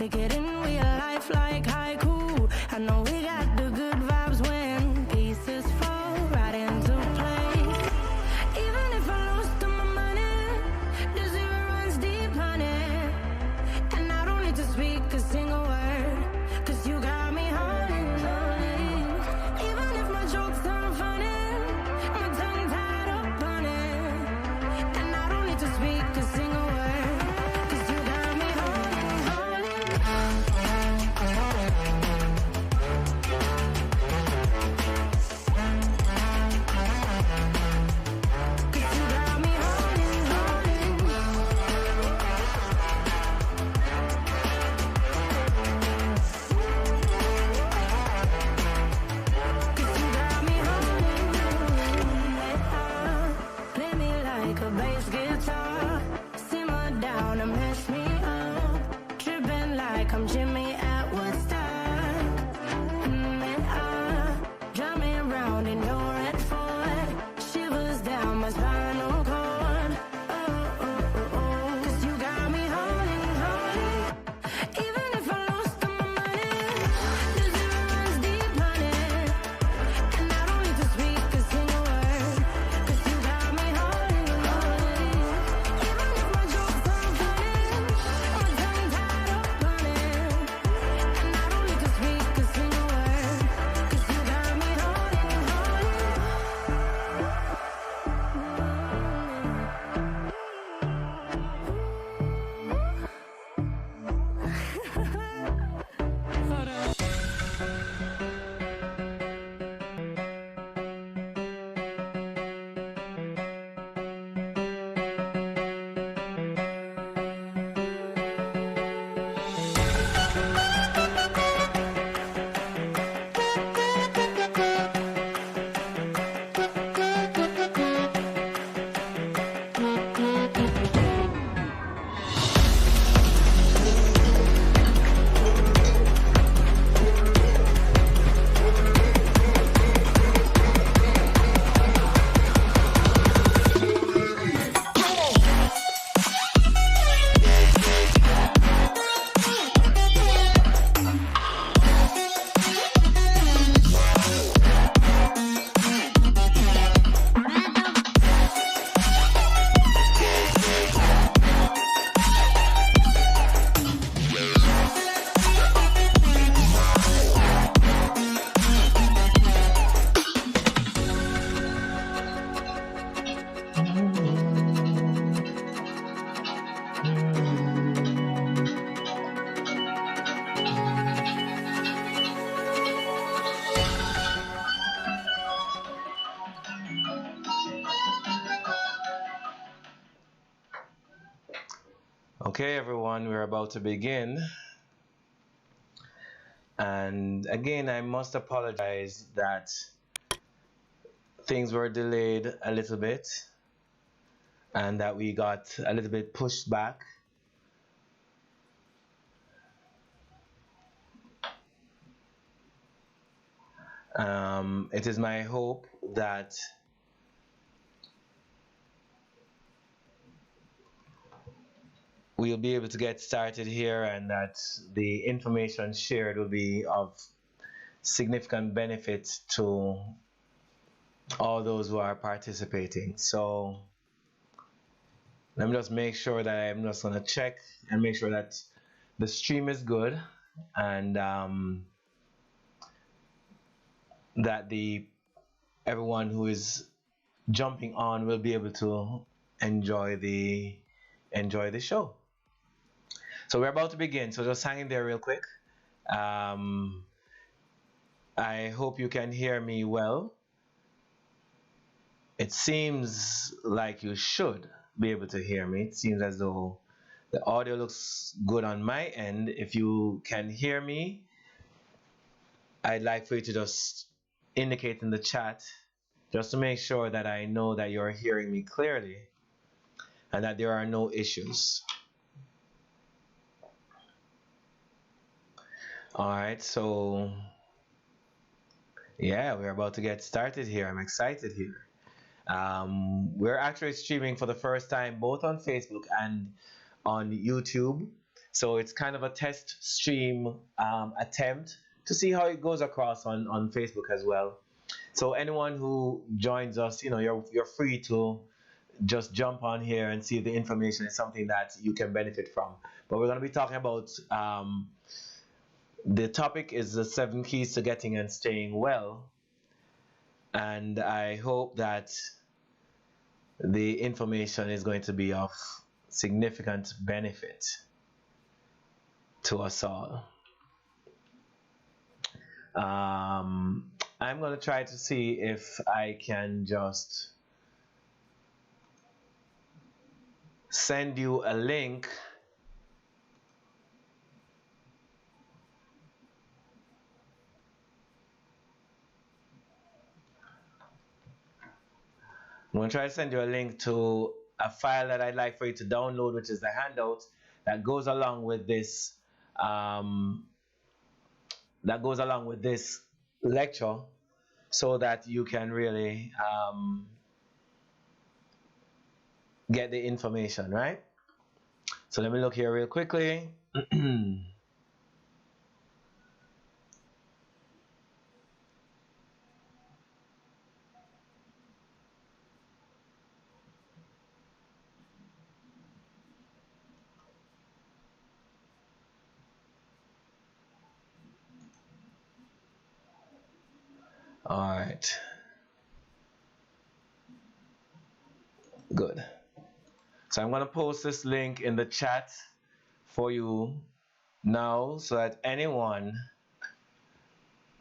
take it in real life like haiku. I know we got the good vibes when pieces fall right into place. Even if I lost all my money, the zero runs deep, honey. And I don't need to speak a single word, 'cause you got me holding, holding. Even if my jokes aren't funny, my tongue tied up on it. And I don't need to speak a single word, 'cause you got me holding, holding. 'Cause you got me holding, holding. 'Cause you got me holding, holding. Play me like a bass guitar, simmer down and mess me up, tripping like I'm Jimmy at Woodstock. Drive me around in your red Ford, shivers down my spinal cord. Oh, oh, oh, oh. 'Cause you got me holding, holding. Even if I lost all my money, the zero runs deep, honey. And I don't need to speak a single word, 'cause you got me holding, holding. Even if my jokes aren't funny, my tongue tied up on it. And I don't need to speak a single word, 'cause you got me holding, holding. Hold on. Okay, everyone, we're about to begin. And again, I must apologize that things were delayed a little bit and that we got a little bit pushed back. It is my hope that we'll be able to get started here and that the information shared will be of significant benefit to all those who are participating. So let me just make sure that I'm just going to check and make sure that the stream is good and that everyone who is jumping on will be able to enjoy the show. So we're about to begin, so just hang in there real quick. I hope you can hear me well. It seems like you should be able to hear me. It seems as though the audio looks good on my end. If you can hear me, I'd like for you to just indicate in the chat just to make sure that I know that you're hearing me clearly and that there are no issues. All right, so yeah, we're about to get started here. I'm excited here. We're actually streaming for the first time both on Facebook and on YouTube. So it's kind of a test stream attempt to see how it goes across on Facebook as well. So anyone who joins us, you're free to just jump on here and see if the information is something that you can benefit from. But we're going to be talking about the topic is the 7 keys to getting and staying well. And I hope that the information is going to be of significant benefit to us all. I'm going to try to see if I can just send you a link I'm going to try to send you a link to a file that I'd like for you to download, which is the handout that goes along with this lecture, so that you can really get the information, right? So let me look here real quickly. All right. Good. So I'm going to post this link in the chat for you now, so that anyone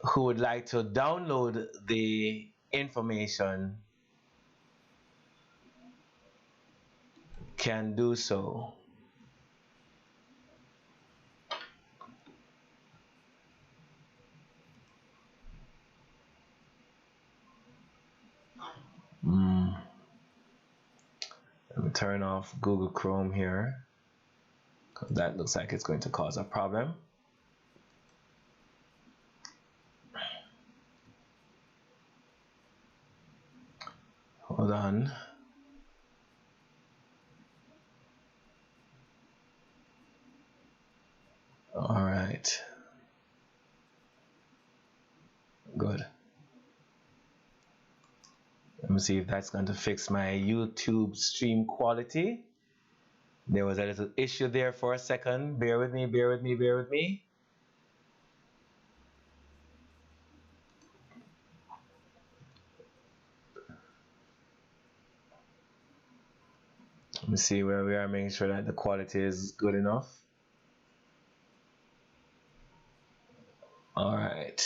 who would like to download the information can do so. Let me turn off Google Chrome here, because that looks like it's going to cause a problem. Hold on. All right. Good. Let me see if that's going to fix my YouTube stream quality. There was a little issue there for a second. Bear with me, bear with me, bear with me. Let me see where we are, making sure that the quality is good enough. All right.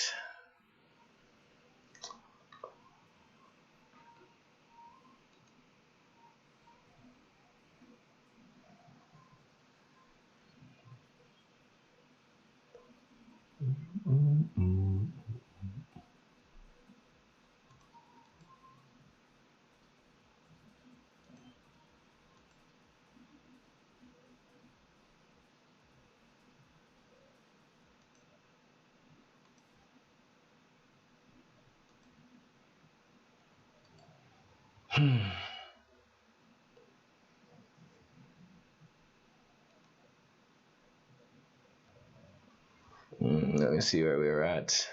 Let me see where we're at.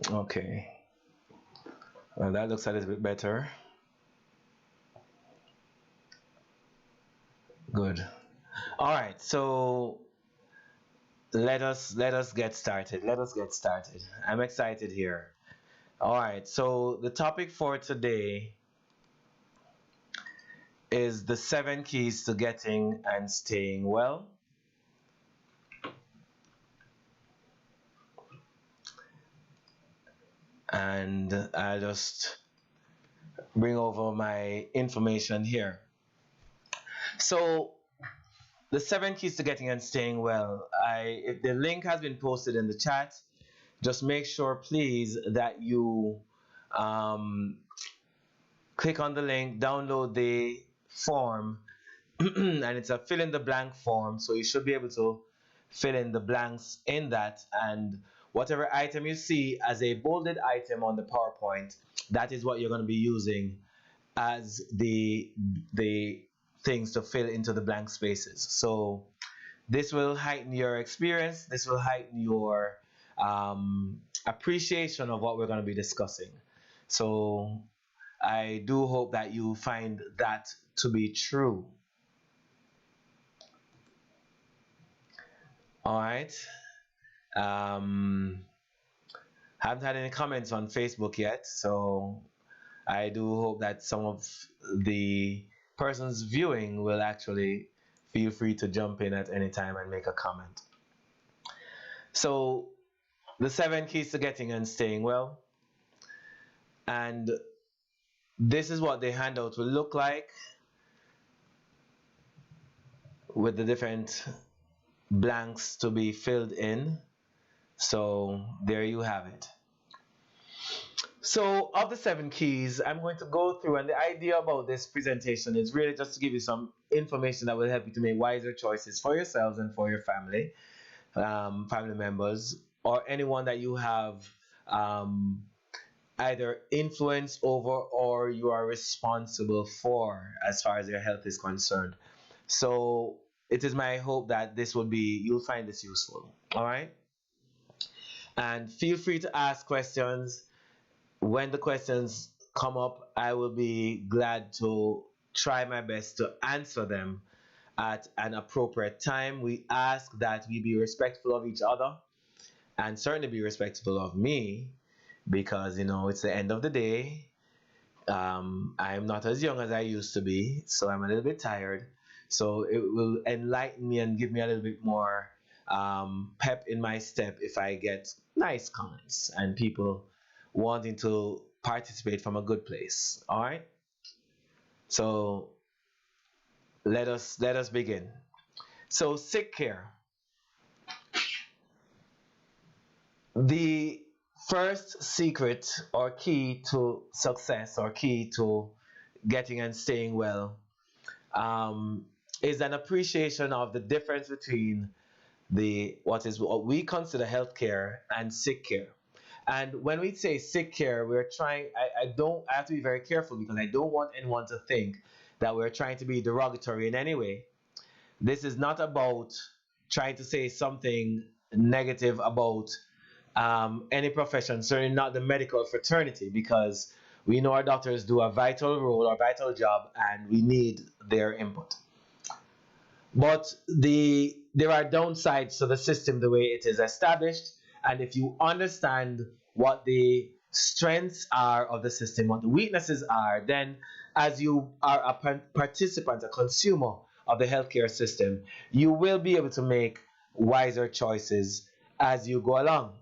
Okay. Well, that looks a little bit better. Good. All right, so let us get started. Let us get started. I'm excited here. All right, so the topic for today is the 7 keys to getting and staying well. And I'll just bring over my information here. So the 7 keys to getting and staying well, the link has been posted in the chat. Just make sure, please, that you click on the link, download the form, and it's a fill in the blank form. So you should be able to fill in the blanks in that, and whatever item you see as a bolded item on the PowerPoint, that is what you're going to be using as the things to fill into the blank spaces. So this will heighten your experience. This will heighten your appreciation of what we're going to be discussing. So I do hope that you find that to be true. All right. Haven't had any comments on Facebook yet, so I do hope that some of the persons viewing will actually feel free to jump in at any time and make a comment. So the 7 keys to getting and staying well, and this is what the handout will look like with the different blanks to be filled in. So there you have it. So of the 7 keys, I'm going to go through, and the idea about this presentation is really just to give you some information that will help you to make wiser choices for yourselves and for your family, family members, or anyone that you have either influence over or you are responsible for as far as your health is concerned. So it is my hope that this will be, you'll find this useful. All right. And feel free to ask questions. When the questions come up, I will be glad to try my best to answer them at an appropriate time. We ask that we be respectful of each other and certainly be respectful of me, because it's the end of the day. I'm not as young as I used to be, so I'm a little bit tired. So it will enlighten me and give me a little bit more pep in my step if I get nice comments and people wanting to participate from a good place. All right. So let us begin. So sick care. The first secret or key to success or key to getting and staying well is an appreciation of the difference between what we consider healthcare and sick care. And when we say sick care, we're trying, I have to be very careful because I don't want anyone to think that we're trying to be derogatory in any way. This is not about trying to say something negative about any profession, certainly not the medical fraternity, because we know our doctors do a vital role or vital job and we need their input. But there are downsides to the system the way it is established, and if you understand what the strengths are of the system, what the weaknesses are, then as you are a participant, a consumer of the healthcare system, you will be able to make wiser choices as you go along.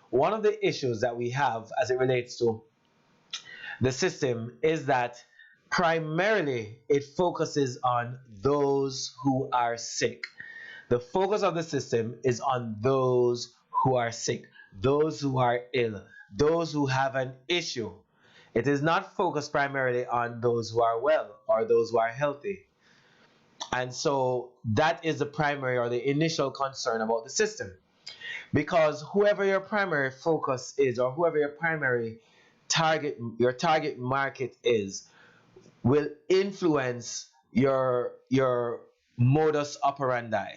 One of the issues that we have as it relates to the system is that primarily it focuses on those who are sick. The focus of the system is on those who are sick, those who are ill, those who have an issue. It is not focused primarily on those who are well or those who are healthy. And so that is the primary or the initial concern about the system. Because whoever your primary focus is, or whoever your primary your target market is, will influence your modus operandi,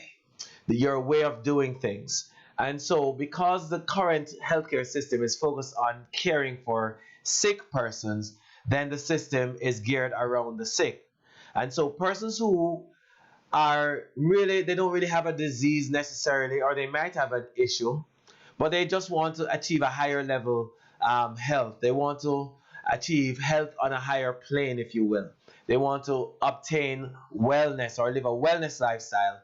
your way of doing things. And so because the current healthcare system is focused on caring for sick persons, then the system is geared around the sick. And so persons who they don't really have a disease necessarily, or they might have an issue, but they just want to achieve a higher level health. They want to achieve health on a higher plane, if you will. They want to obtain wellness or live a wellness lifestyle.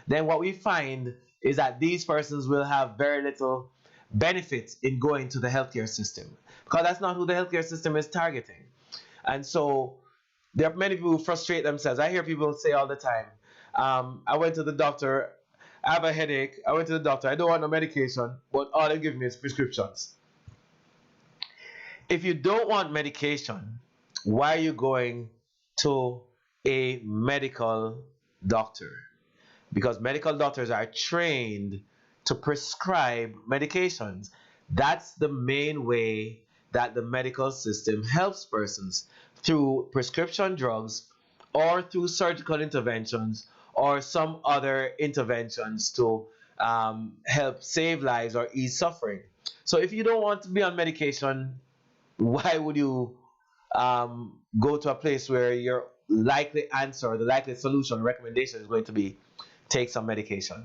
Then what we find is that these persons will have very little benefit in going to the healthcare system, because that's not who the healthcare system is targeting. And so there are many people who frustrate themselves. I hear people say all the time, I went to the doctor, I have a headache, I went to the doctor, I don't want no medication, but all they give me is prescriptions. If you don't want medication, why are you going to a medical doctor? Because medical doctors are trained to prescribe medications. That's the main way that the medical system helps persons, through prescription drugs or through surgical interventions or some other interventions to help save lives or ease suffering. So if you don't want to be on medication, why would you go to a place where your likely answer, the likely solution, recommendation is going to be take some medication?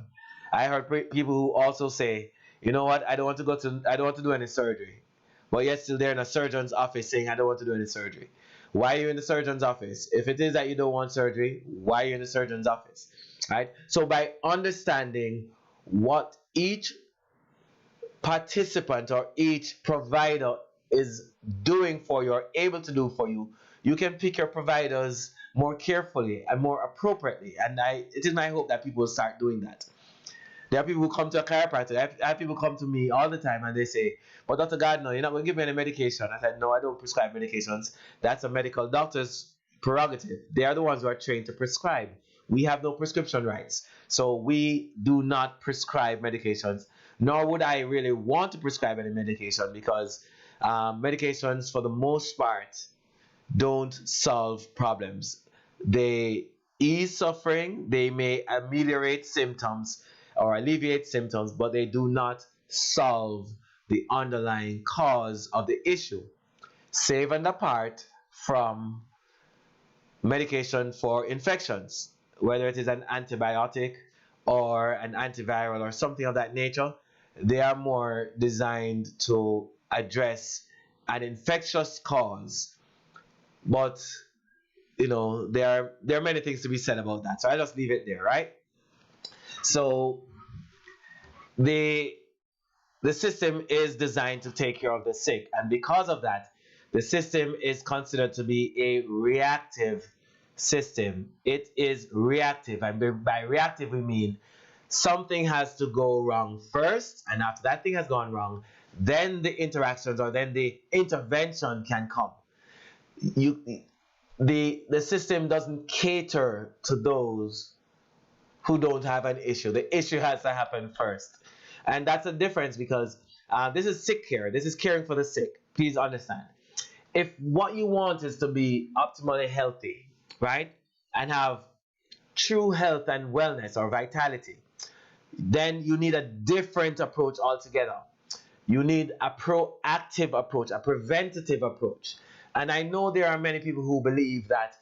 I heard people who also say, you know what, I don't want to do any surgery, but yet still they're in a surgeon's office saying, I don't want to do any surgery. Why are you in the surgeon's office? If it is that you don't want surgery, why are you in the surgeon's office? Right? So by understanding what each participant or each provider is doing for you or able to do for you, you can pick your providers more carefully and more appropriately. And it is my hope that people will start doing that. There are people who come to a chiropractor. I have people come to me all the time and they say, but Dr. Gardner, you're not going to give me any medication. I said, no, I don't prescribe medications. That's a medical doctor's prerogative. They are the ones who are trained to prescribe. We have no prescription rights. So we do not prescribe medications, nor would I really want to prescribe any medication, because medications, for the most part, don't solve problems. They ease suffering, they may ameliorate symptoms or alleviate symptoms, but they do not solve the underlying cause of the issue, save and apart from medication for infections, whether it is an antibiotic or an antiviral or something of that nature. They are more designed to address an infectious cause. But there are many things to be said about that. So I just leave it there, right? So the system is designed to take care of the sick, and because of that, the system is considered to be a reactive system. It is reactive, and by reactive we mean something has to go wrong first, and after that thing has gone wrong, then the interactions or then the intervention can come. The system doesn't cater to those who don't have an issue. The issue has to happen first, and that's a difference, because this is sick care. This is caring for the sick. Please understand. If what you want is to be optimally healthy, right, and have true health and wellness or vitality, then you need a different approach altogether. You need a proactive approach, a preventative approach. And I know there are many people who believe that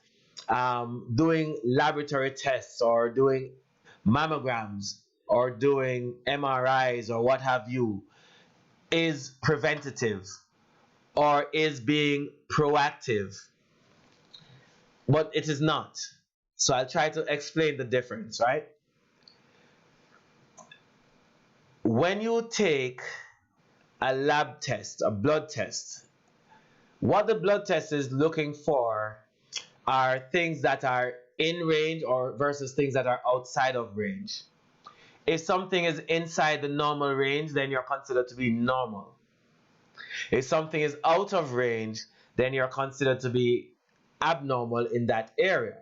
doing laboratory tests or doing mammograms or doing MRIs or what have you is preventative or is being proactive, but it is not. So I'll try to explain the difference, right? When you take a lab test, a blood test, what the blood test is looking for are things that are in range or versus things that are outside of range. If something is inside the normal range, then you're considered to be normal. If something is out of range, then you're considered to be abnormal in that area.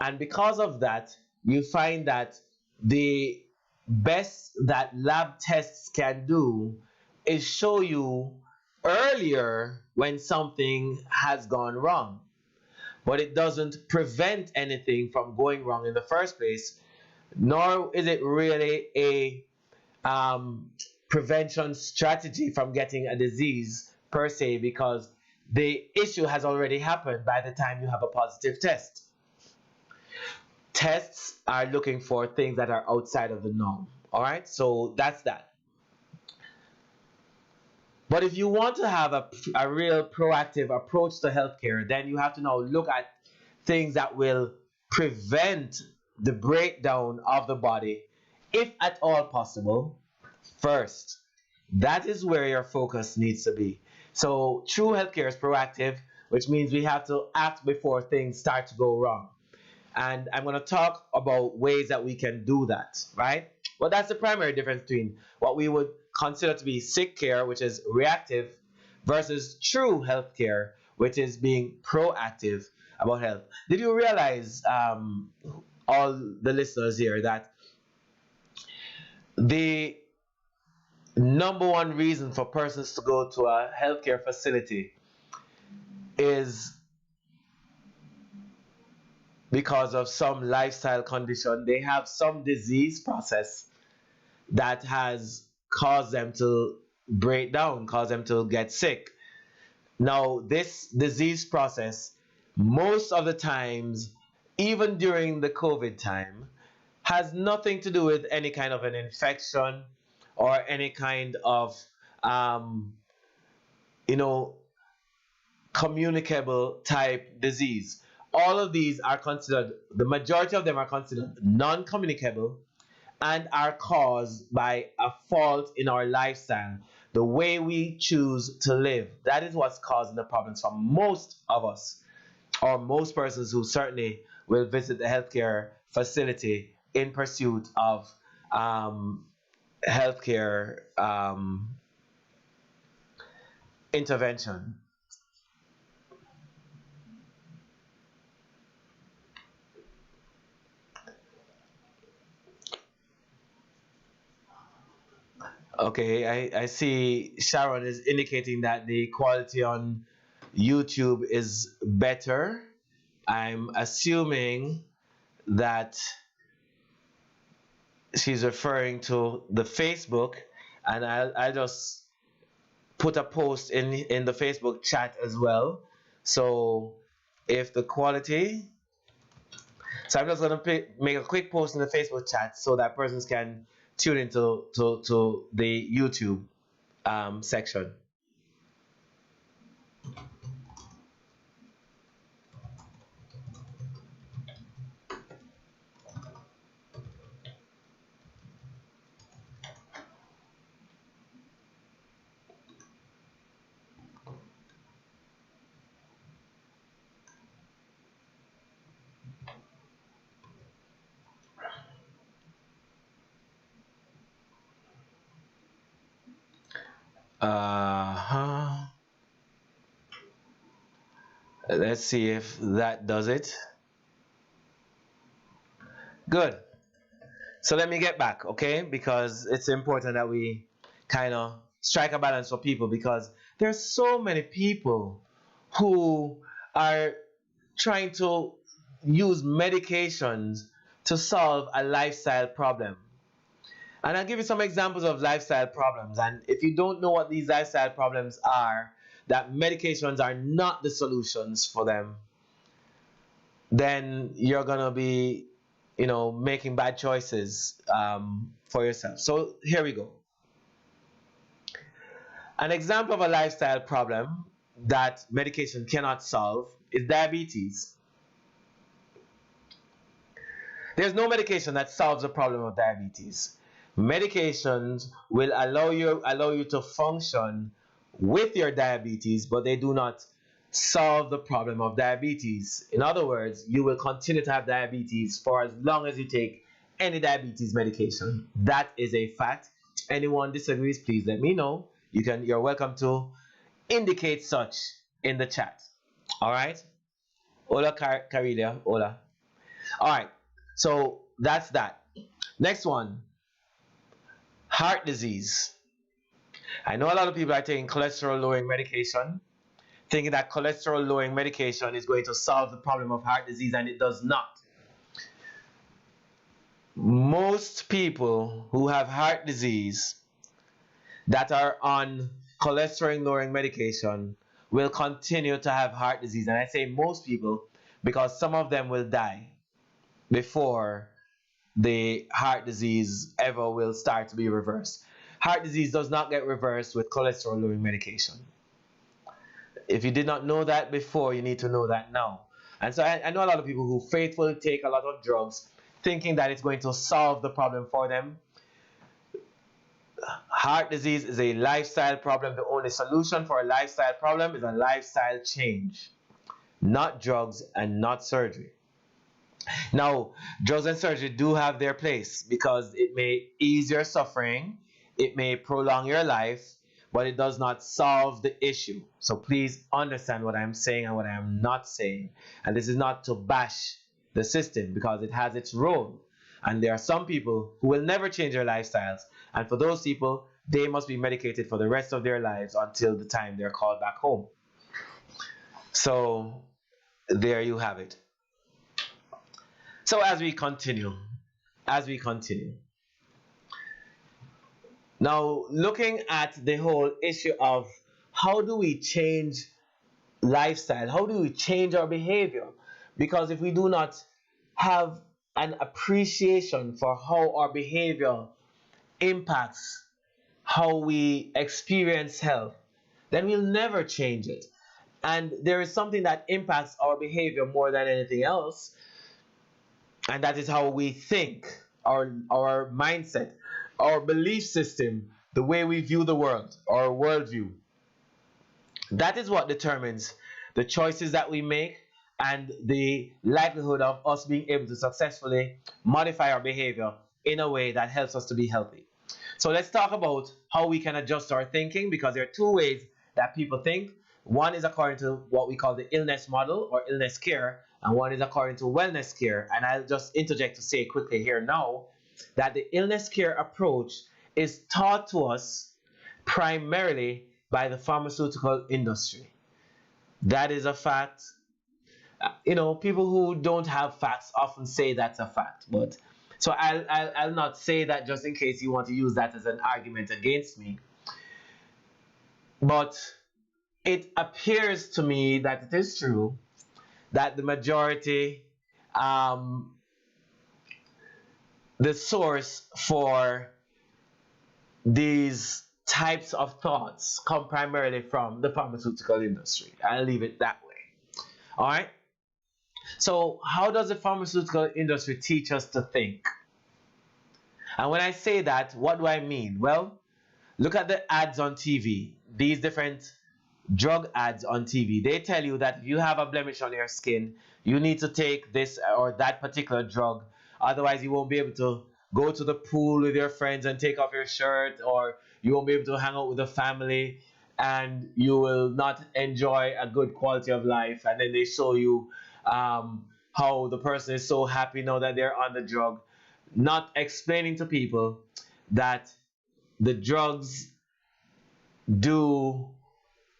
And because of that, you find that the best that lab tests can do is show you earlier when something has gone wrong, but it doesn't prevent anything from going wrong in the first place, nor is it really a prevention strategy from getting a disease per se, because the issue has already happened by the time you have a positive test. Tests are looking for things that are outside of the norm. All right, so that's that. But if you want to have a real proactive approach to healthcare, then you have to now look at things that will prevent the breakdown of the body, if at all possible, first. That is where your focus needs to be. So true healthcare is proactive, which means we have to act before things start to go wrong. And I'm going to talk about ways that we can do that, right? Well, that's the primary difference between what we would consider to be sick care, which is reactive, versus true health care, which is being proactive about health. Did you realize, all the listeners here, that the number one reason for persons to go to a healthcare facility is because of some lifestyle condition? They have some disease process that has caused them to break down, caused them to get sick. Now, this disease process, most of the times, even during the COVID time, has nothing to do with any kind of an infection or any kind of, um, you know, communicable type disease. All of these are considered, the majority of them are considered non communicable and are caused by a fault in our lifestyle, the way we choose to live. That is what's causing the problems for most of us, or most persons who certainly will visit the healthcare facility in pursuit of healthcare intervention. Okay, I see Sharon is indicating that the quality on YouTube is better. I'm assuming that she's referring to the Facebook, and I'll just put a post in the Facebook chat as well. So if the quality, so I'm just going to make a quick post in the Facebook chat so that persons can tune into to the YouTube section. Uh-huh. Let's see if that does it. Good. So let me get back, okay? Because it's important that we kind of strike a balance for people, because there's so many people who are trying to use medications to solve a lifestyle problem. And I'll give you some examples of lifestyle problems. And if you don't know what these lifestyle problems are, that medications are not the solutions for them, then you're going to be, making bad choices for yourself. So here we go. An example of a lifestyle problem that medication cannot solve is diabetes. There's no medication that solves the problem of diabetes. Medications will allow you to function with your diabetes, but they do not solve the problem of diabetes. In other words, you will continue to have diabetes for as long as you take any diabetes medication. That is a fact. Anyone disagrees, please let me know. You're welcome to indicate such in the chat. All right. Hola, Carilia. Hola. All right. So that's that. Next one. Heart disease. I know a lot of people are taking cholesterol lowering medication, thinking that cholesterol lowering medication is going to solve the problem of heart disease, and it does not. Most people who have heart disease that are on cholesterol lowering medication will continue to have heart disease. And I say most people because some of them will die before the heart disease ever will start to be reversed. Heart disease does not get reversed with cholesterol lowering medication. If you did not know that before, you need to know that now. And so I know a lot of people who faithfully take a lot of drugs thinking that it's going to solve the problem for them. Heart disease is a lifestyle problem. The only solution for a lifestyle problem is a lifestyle change, not drugs and not surgery. Now, drugs and surgery do have their place because it may ease your suffering, it may prolong your life, but it does not solve the issue. So please understand what I'm saying and what I am not saying. And this is not to bash the system, because it has its role. And there are some people who will never change their lifestyles. And for those people, they must be medicated for the rest of their lives until the time they're called back home. So there you have it. So as we continue, now looking at the whole issue of how do we change lifestyle, how do we change our behavior? Because if we do not have an appreciation for how our behavior impacts how we experience health, then we'll never change it. And there is something that impacts our behavior more than anything else, and that is how we think, our mindset, our belief system, the way we view the world, our worldview. That is what determines the choices that we make and the likelihood of us being able to successfully modify our behavior in a way that helps us to be healthy. So let's talk about how we can adjust our thinking, because there are two ways that people think. One is according to what we call the illness model or illness care, and one is according to wellness care. And I'll just interject to say quickly here now that the illness care approach is taught to us primarily by the pharmaceutical industry. That is a fact. People who don't have facts often say that's a fact, but so I'll not say that just in case you want to use that as an argument against me. But it appears to me that it is true that the majority, the source for these types of thoughts come primarily from the pharmaceutical industry. I'll leave it that way. All right. So how does the pharmaceutical industry teach us to think? And when I say that, what do I mean? Well, look at the ads on TV, these different drug ads on TV. They tell you that if you have a blemish on your skin, you need to take this or that particular drug. Otherwise, you won't be able to go to the pool with your friends and take off your shirt, or you won't be able to hang out with the family, and you will not enjoy a good quality of life. And then they show you how the person is so happy now that they're on the drug, not explaining to people that the drugs do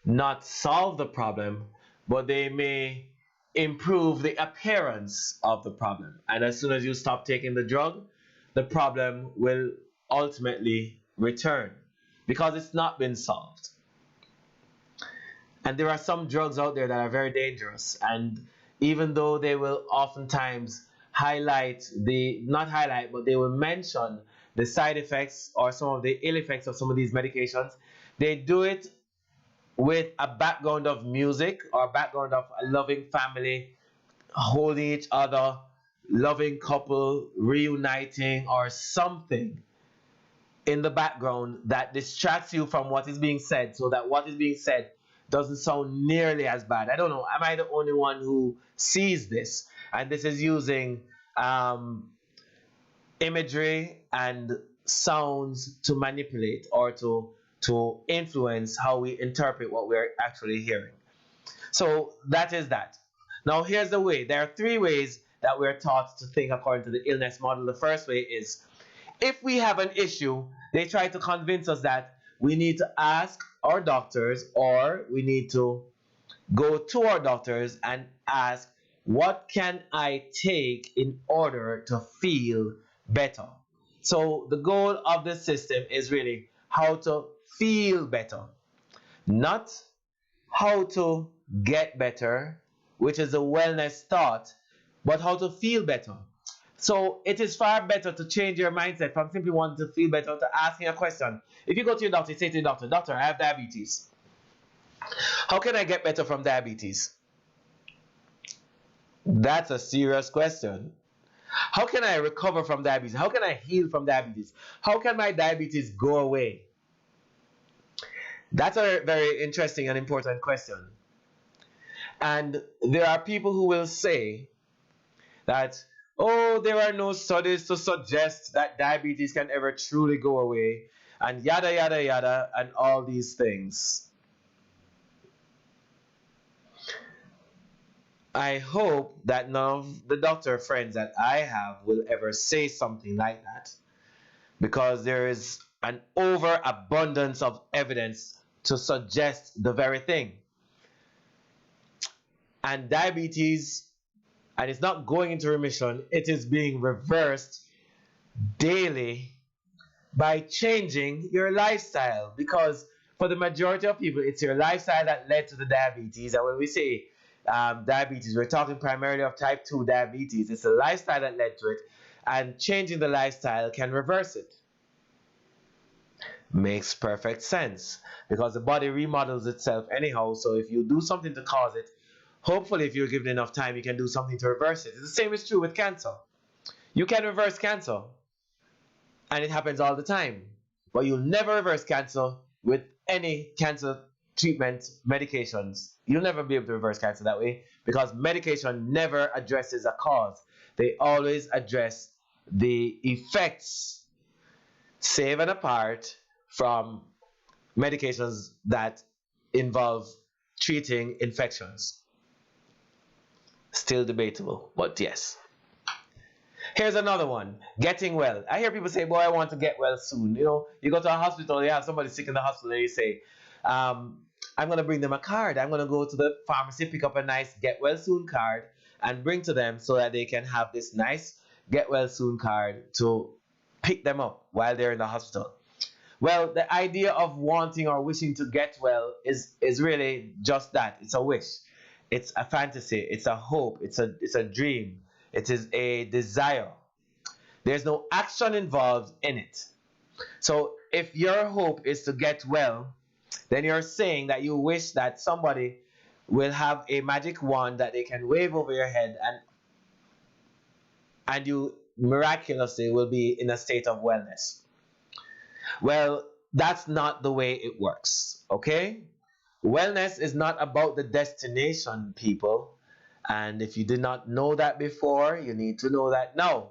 not solve the problem, but they may improve the appearance of the problem. And as soon as you stop taking the drug, the problem will ultimately return because it's not been solved. And there are some drugs out there that are very dangerous, and even though they will oftentimes not highlight, but they will mention the side effects or some of the ill effects of some of these medications, they do it with a background of music or a background of a loving family, holding each other, loving couple, reuniting, or something in the background that distracts you from what is being said, so that what is being said doesn't sound nearly as bad. I don't know, am I the only one who sees this? And this is using imagery and sounds to manipulate or to influence how we interpret what we're actually hearing. So that is that. Now here's the way. There are three ways that we're taught to think according to the illness model. The first way is, if we have an issue, they try to convince us that we need to ask our doctors, or we need to go to our doctors and ask, what can I take in order to feel better? So the goal of the system is really how to feel better, not how to get better, which is a wellness thought, but how to feel better. So it is far better to change your mindset from simply wanting to feel better to asking a question. If you go to your doctor, you say to your doctor, "Doctor, I have diabetes. How can I get better from diabetes?" That's a serious question. How can I recover from diabetes? How can I heal from diabetes? How can my diabetes go away? That's a very interesting and important question. And there are people who will say that, oh, there are no studies to suggest that diabetes can ever truly go away. and yada yada yada and all these things. I hope that none of the doctor friends that I have will ever say something like that, because there is an overabundance of evidence to suggest the very thing. And diabetes, and it's not going into remission, it is being reversed daily by changing your lifestyle. Because for the majority of people, it's your lifestyle that led to the diabetes. And when we say diabetes, we're talking primarily of type 2 diabetes. It's the lifestyle that led to it, and changing the lifestyle can reverse it. Makes perfect sense, because the body remodels itself anyhow. So if you do something to cause it, hopefully if you're given enough time, you can do something to reverse it. The same is true with cancer. You can reverse cancer, and it happens all the time, but you'll never reverse cancer with any cancer treatment medications. You'll never be able to reverse cancer that way, because medication never addresses a cause. They always address the effects, save and apart from medications that involve treating infections. Still debatable, but yes. Here's another one, getting well. I hear people say, boy, I want to get well soon. You know, you go to a hospital, you have somebody sick in the hospital, and you say, I'm going to bring them a card. I'm going to go to the pharmacy, pick up a nice get well soon card, and bring to them so that they can have this nice get well soon card to pick them up while they're in the hospital. Well, the idea of wanting or wishing to get well is really just that. It's a wish. It's a fantasy. It's a hope. It's a dream. It is a desire. There's no action involved in it. So if your hope is to get well, then you're saying that you wish that somebody will have a magic wand that they can wave over your head, and you miraculously will be in a state of wellness. Well, that's not the way it works, okay? Wellness is not about the destination, people. And if you did not know that before, you need to know that now.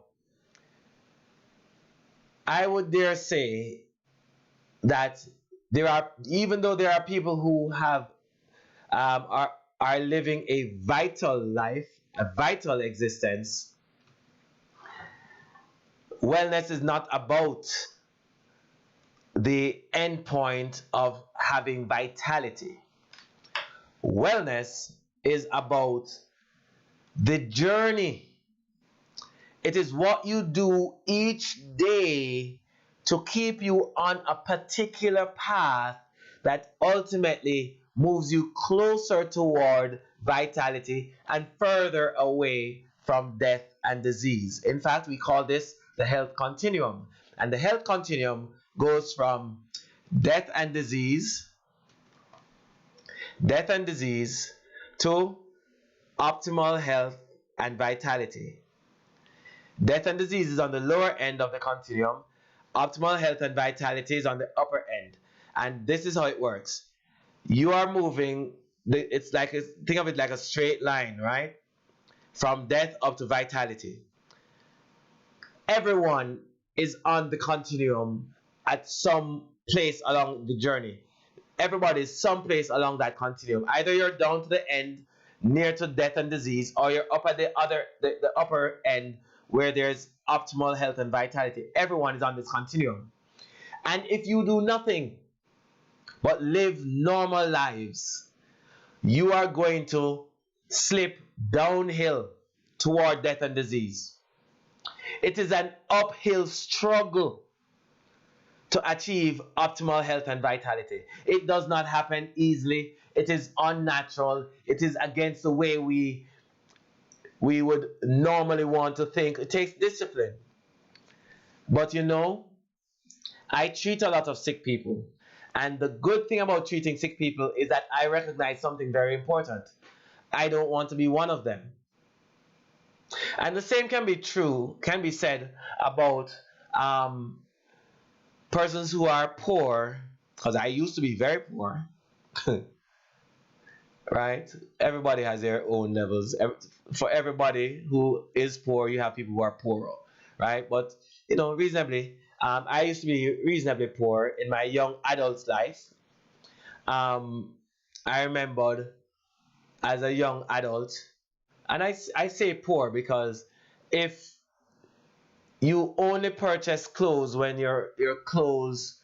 I would dare say that even though there are people who have are living a vital life, a vital existence, wellness is not about the end point of having vitality. Wellness is about the journey. It is what you do each day to keep you on a particular path that ultimately moves you closer toward vitality and further away from death and disease. In fact, we call this the health continuum. And the health continuum goes from death and disease to optimal health and vitality. Death and disease is on the lower end of the continuum. Optimal health and vitality is on the upper end. And this is how it works. You are moving, it's like, think of it like a straight line, right? From death up to vitality. Everyone is on the continuum at some place along the journey. Everybody is someplace along that continuum. Either you're down to the end, near to death and disease, or you're up at the upper end where there's optimal health and vitality. Everyone is on this continuum. And if you do nothing but live normal lives, you are going to slip downhill toward death and disease. It is an uphill struggle to achieve optimal health and vitality. It does not happen easily. It is unnatural. It is against the way we would normally want to think. It takes discipline. But you know, I treat a lot of sick people. And the good thing about treating sick people is that I recognize something very important. I don't want to be one of them. And the same can be said about persons who are poor, because I used to be very poor. Right? Everybody has their own levels. For everybody who is poor, you have people who are poorer, right? But you know, reasonably, I used to be reasonably poor in my young adult life. Um, I remembered as a young adult, and I say poor because if you only purchase clothes when your clothes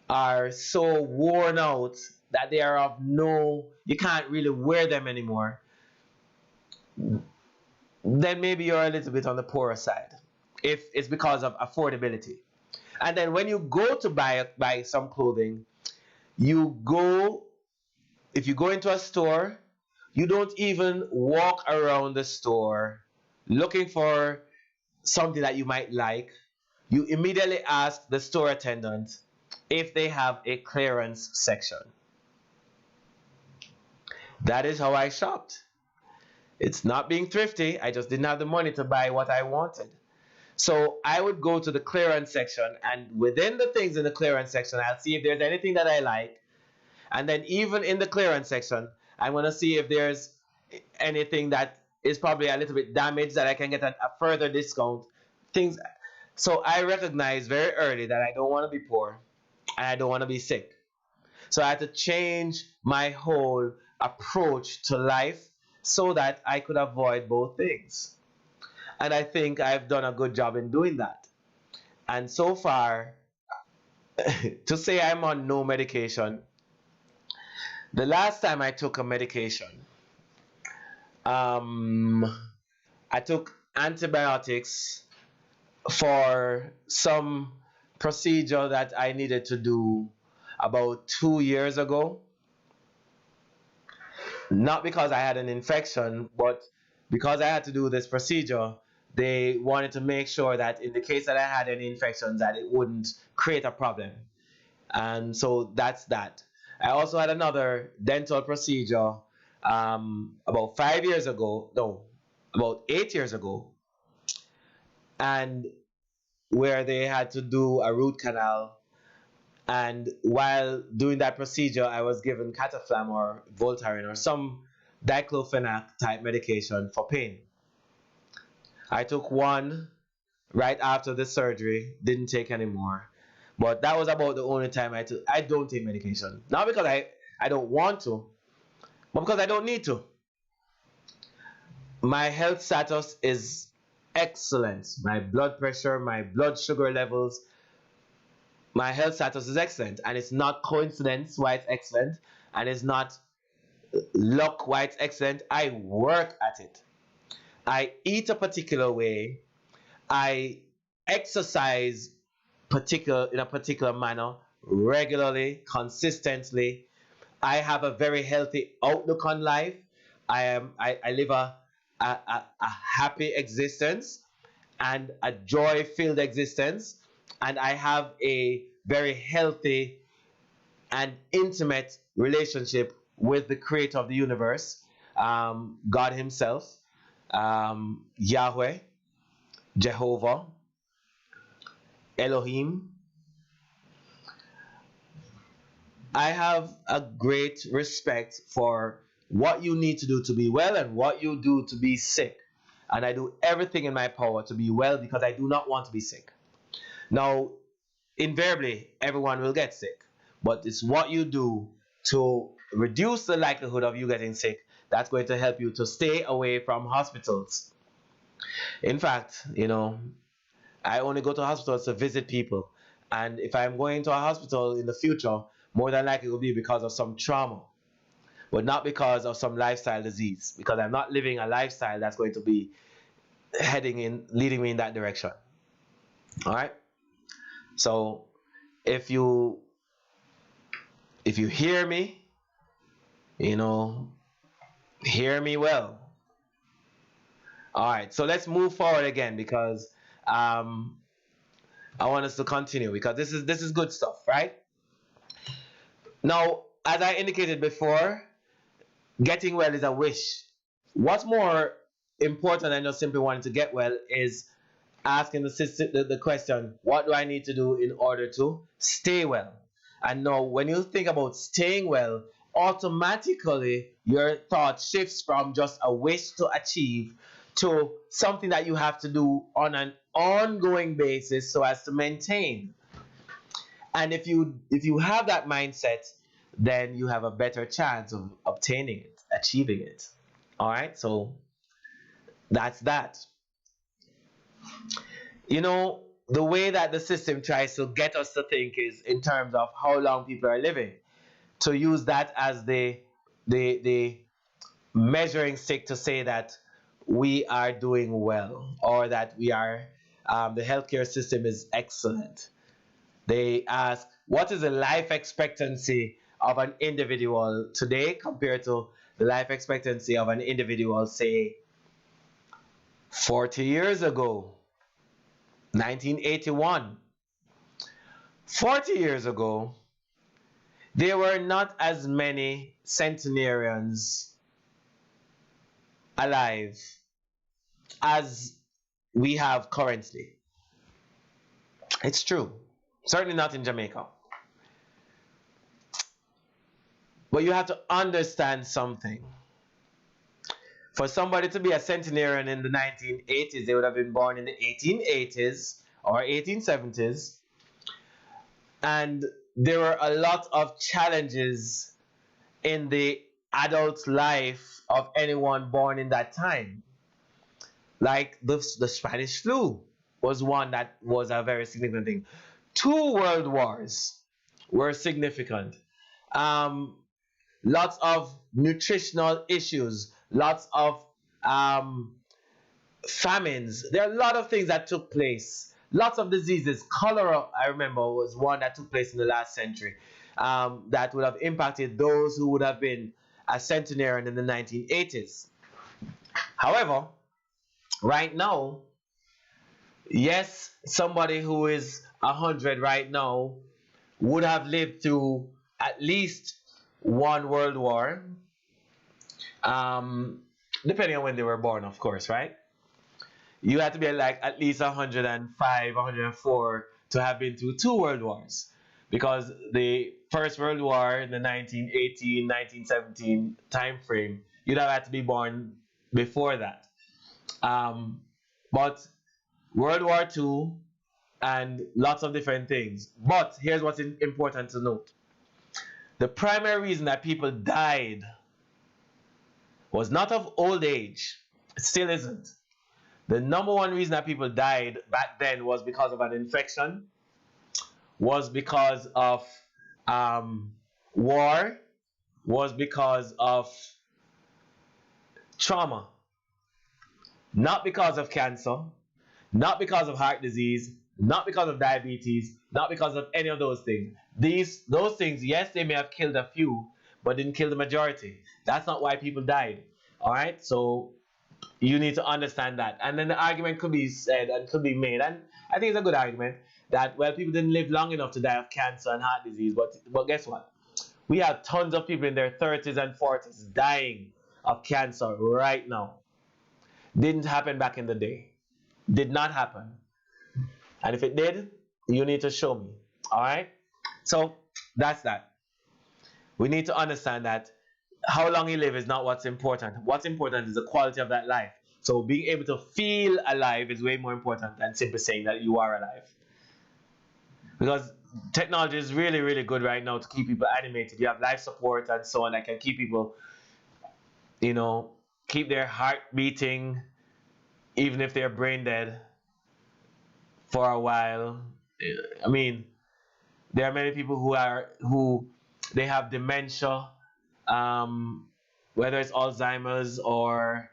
are so worn out that they are of no, you can't really wear them anymore, then maybe you're a little bit on the poorer side. If it's because of affordability. And then when you go to buy some clothing, you go if you go into a store, you don't even walk around the store looking for something that you might like. You immediately ask the store attendant if they have a clearance section. That is how I shopped. It's not being thrifty, I just didn't have the money to buy what I wanted. So I would go to the clearance section, and within the things in the clearance section, I'll see if there's anything that I like. And then even in the clearance section, I'm going to see if there's anything that is probably a little bit damaged that I can get a further discount. Things. So I recognize very early that I don't want to be poor and I don't want to be sick. So I had to change my whole approach to life so that I could avoid both things. And I think I've done a good job in doing that. And so far, to say I'm on no medication, the last time I took a medication, I took antibiotics for some procedure that I needed to do about 2 years ago. Not because I had an infection, but because I had to do this procedure, they wanted to make sure that in the case that I had any infections, that it wouldn't create a problem. And so that's that. I also had another dental procedure about 5 years ago, no, about 8 years ago, and where they had to do a root canal. And while doing that procedure, I was given cataflam or Voltaren or some diclofenac type medication for pain. I took one right after the surgery, didn't take any more. But that was about the only time I took. I don't take medication. Not because I don't want to, but because I don't need to. My health status is excellent. My blood pressure, my blood sugar levels, my health status is excellent. And it's not coincidence why it's excellent. And it's not luck why it's excellent. I work at it. I eat a particular way. I exercise in a particular manner regularly, consistently. I have a very healthy outlook on life. I live a happy existence and a joy-filled existence, and I have a very healthy and intimate relationship with the creator of the universe, God himself, Yahweh, Jehovah, Elohim. I have a great respect for what you need to do to be well and what you do to be sick. And I do everything in my power to be well because I do not want to be sick. Now, invariably, everyone will get sick. But it's what you do to reduce the likelihood of you getting sick that's going to help you to stay away from hospitals. In fact, I only go to hospitals to visit people. And if I'm going to a hospital in the future, more than likely it will be because of some trauma, but not because of some lifestyle disease, because I'm not living a lifestyle that's going to be leading me in that direction. All right? So if you hear me, hear me well. All right, so let's move forward again because I want us to continue because this is good stuff, right? Now, as I indicated before, getting well is a wish. What's more important than just simply wanting to get well is asking the question, what do I need to do in order to stay well? And now, when you think about staying well, automatically your thought shifts from just a wish to achieve to something that you have to do on an ongoing basis so as to maintain. And if you have that mindset, then you have a better chance of obtaining it, achieving it. All right, so that's that. You know, the way that the system tries to get us to think is in terms of how long people are living, to use that as the measuring stick to say that we are doing well, or that we are the healthcare system is excellent. They ask, what is the life expectancy of an individual today compared to the life expectancy of an individual, say, 40 years ago, 1981. 40 years ago, there were not as many centenarians alive as we have currently. It's true. Certainly not in Jamaica. But you have to understand something. For somebody to be a centenarian in the 1980s, they would have been born in the 1880s or 1870s. And there were a lot of challenges in the adult life of anyone born in that time. Like the Spanish flu was one that was a very significant thing. 2 world wars were significant. Lots of nutritional issues, lots of famines. There are a lot of things that took place. Lots of diseases. Cholera, I remember, was one that took place in the last century that would have impacted those who would have been a centenarian in the 1980s. However, right now, yes, somebody who is 100 right now would have lived through at least 1 world war, depending on when they were born, of course, right? You had to be like at least 105, 104 to have been through 2 world wars, because the First World War in the 1918, 1917 time frame, you'd have had to be born before that. But World War II and lots of different things. But here's what's important to note. The primary reason that people died was not of old age. It still isn't. The number one reason that people died back then was because of an infection, was because of war, was because of trauma. Not because of cancer, not because of heart disease, not because of diabetes, not because of any of those things. Those things, yes, they may have killed a few, but didn't kill the majority. That's not why people died. All right, so you need to understand that. And then the argument could be said and could be made, and I think it's a good argument, that, well, people didn't live long enough to die of cancer and heart disease, but guess what? We have tons of people in their 30s and 40s dying of cancer right now. Didn't happen back in the day. Did not happen. And if it did, you need to show me. All right? So that's that. We need to understand that how long you live is not what's important. What's important is the quality of that life. So being able to feel alive is way more important than simply saying that you are alive. Because technology is really, really good right now to keep people animated. You have life support and so on that can keep people, keep their heart beating, even if they're brain dead for a while. I mean, there are many people who they have dementia, whether it's Alzheimer's or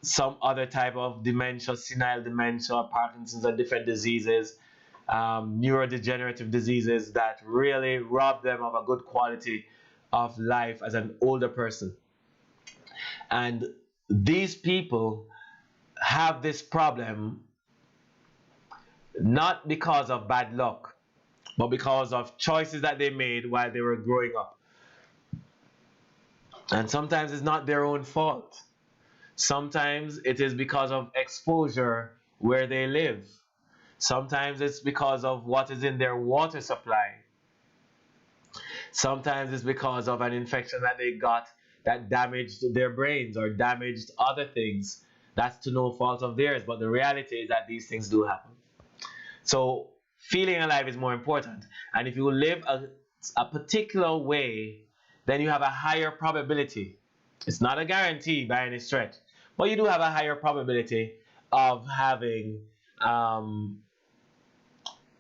some other type of dementia, senile dementia, Parkinson's, or different diseases, neurodegenerative diseases that really rob them of a good quality of life as an older person. And these people have this problem not because of bad luck, but because of choices that they made while they were growing up. And sometimes it's not their own fault. Sometimes it is because of exposure where they live. Sometimes it's because of what is in their water supply. Sometimes it's because of an infection that they got that damaged their brains or damaged other things That's to no fault of theirs, but the reality is that these things do happen. So feeling alive is more important. And if you live a particular way, then you have a higher probability. It's not a guarantee by any stretch, but you do have a higher probability of having a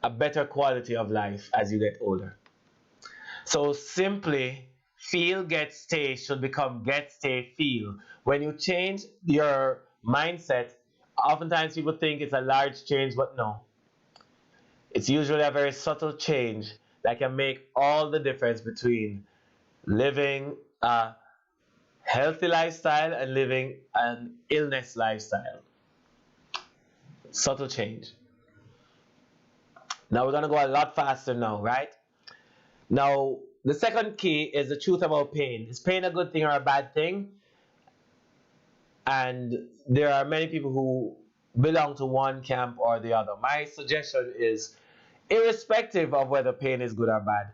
better quality of life as you get older. So simply, feel, get, stay should become get, stay, feel. When you change your mindset, oftentimes people think it's a large change, but no. It's usually a very subtle change that can make all the difference between living a healthy lifestyle and living an illness lifestyle. Subtle change. Now we're going to go a lot faster now, right? Now, the second key is the truth about pain. Is pain a good thing or a bad thing? And there are many people who belong to one camp or the other. My suggestion is, irrespective of whether pain is good or bad,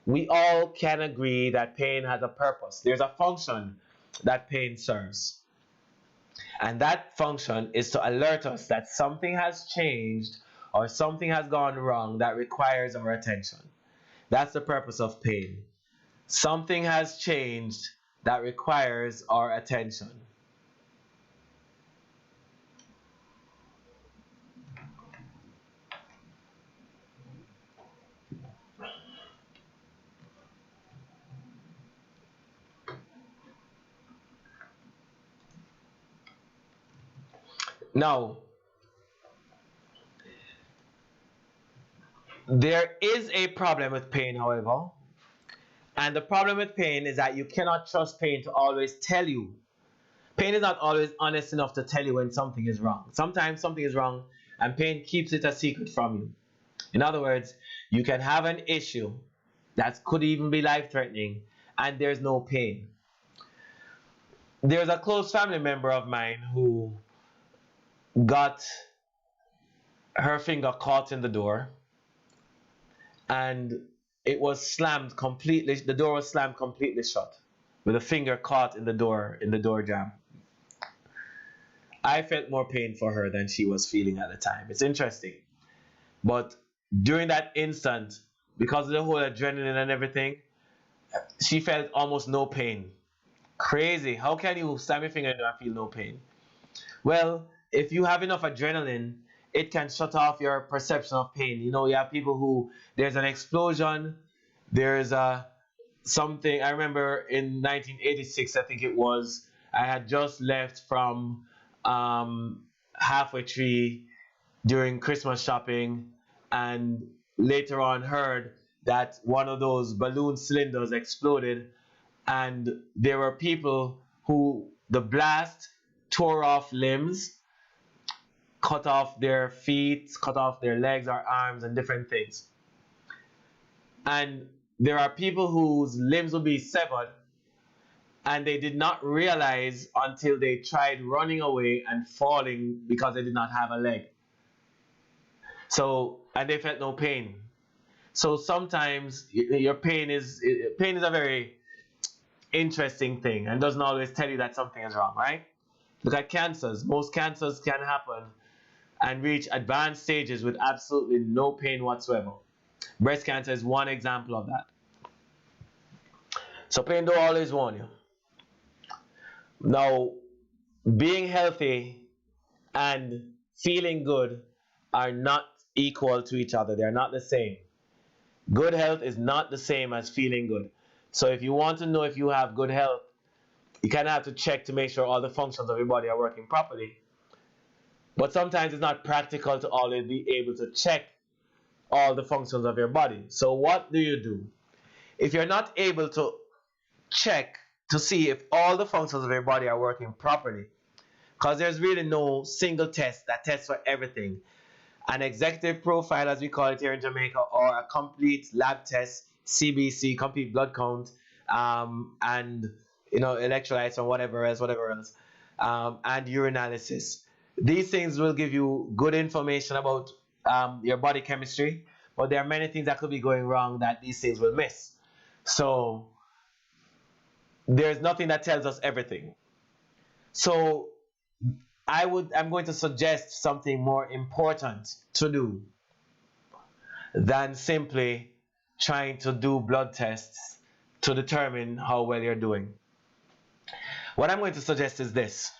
we all can agree that pain has a purpose. There's a function that pain serves. And that function is to alert us that something has changed or something has gone wrong that requires our attention. That's the purpose of pain. Something has changed that requires our attention. Now, there is a problem with pain, however. And the problem with pain is that you cannot trust pain to always tell you. Pain is not always honest enough to tell you when something is wrong. Sometimes something is wrong and pain keeps it a secret from you. In other words, you can have an issue that could even be life-threatening and there's no pain. There's a close family member of mine who got her finger caught in the door and it was slammed completely, the door was slammed completely shut with a finger caught in the door jamb. I felt more pain for her than she was feeling at the time. It's interesting. But during that instant, because of the whole adrenaline and everything, she felt almost no pain. Crazy. How can you slam your finger in and feel no pain? Well, if you have enough adrenaline, it can shut off your perception of pain. You know, you have people who, there's an explosion, there's something. I remember in 1986, I think it was, I had just left from Halfway Tree during Christmas shopping, and later on heard that one of those balloon cylinders exploded, and there were people who the blast tore off limbs, cut off their feet, cut off their legs or arms and different things. And there are people whose limbs will be severed and they did not realize until they tried running away and falling because they did not have a leg. So, and they felt no pain. So sometimes your pain is a very interesting thing and doesn't always tell you that something is wrong, right? Look at cancers. Most cancers can happen and reach advanced stages with absolutely no pain whatsoever. Breast cancer is one example of that. So pain don't always warn you. Now, being healthy and feeling good are not equal to each other. They're not the same. Good health is not the same as feeling good. So if you want to know if you have good health, you kind of have to check to make sure all the functions of your body are working properly. But sometimes it's not practical to always be able to check all the functions of your body. So what do? If you're not able to check to see if all the functions of your body are working properly, because there's really no single test that tests for everything. An executive profile, as we call it here in Jamaica, or a complete lab test, CBC, complete blood count, and electrolytes and whatever else, and urinalysis. These things will give you good information about your body chemistry, but there are many things that could be going wrong that these things will miss. So there's nothing that tells us everything. So I'm going to suggest something more important to do than simply trying to do blood tests to determine how well you're doing. What I'm going to suggest is this.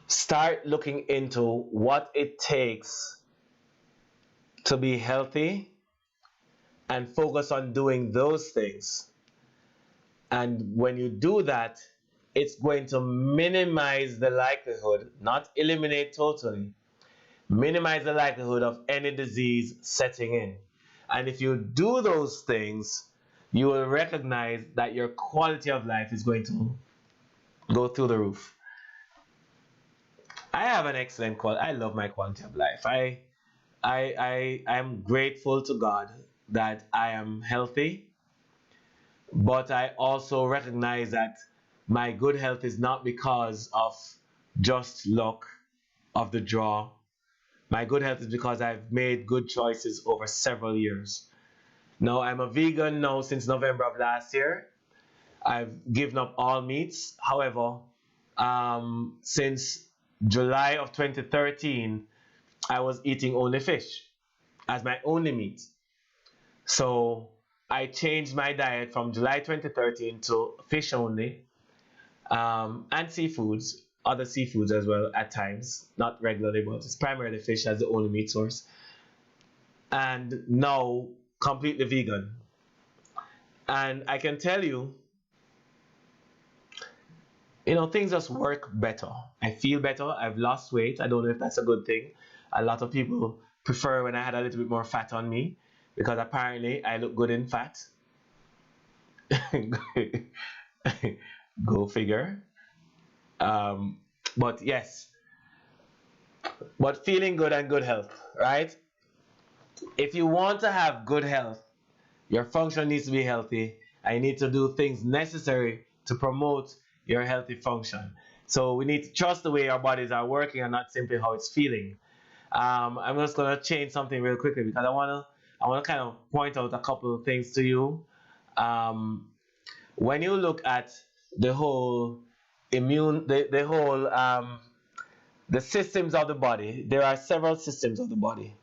Start looking into what it takes to be healthy and focus on doing those things. And when you do that, it's going to minimize the likelihood, not eliminate totally, minimize the likelihood of any disease setting in. And if you do those things, you will recognize that your quality of life is going to go through the roof. I have an excellent quality. I love my quality of life. I'm grateful to God that I am healthy, but I also recognize that my good health is not because of just luck of the draw. My good health is because I've made good choices over several years. Now, I'm a vegan now since November of last year. I've given up all meats. However, since July of 2013, I was eating only fish as my only meat. So I changed my diet from July 2013 to fish only, and seafoods, other seafoods as well at times, not regularly, but it's primarily fish as the only meat source. And now completely vegan. And I can tell you, things just work better. I feel better. I've lost weight. I don't know if that's a good thing. A lot of people prefer when I had a little bit more fat on me because apparently I look good in fat. Go figure. But yes, but feeling good and good health, right? If you want to have good health, your function needs to be healthy, and you need to do things necessary to promote your healthy function. So we need to trust the way our bodies are working and not simply how it's feeling. I'm just gonna change something real quickly because I wanna kind of point out a couple of things to you. When you look at the whole the systems of the body, there are several systems of the body.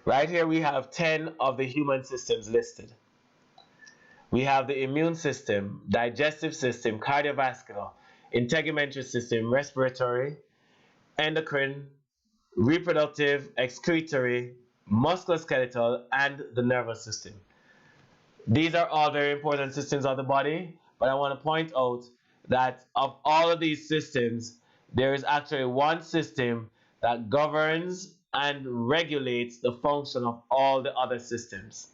Right here we have 10 of the human systems listed. We have the immune system, digestive system, cardiovascular, integumentary system, respiratory, endocrine, reproductive, excretory, musculoskeletal, and the nervous system. These are all very important systems of the body, but I want to point out that of all of these systems, there is actually one system that governs and regulates the function of all the other systems.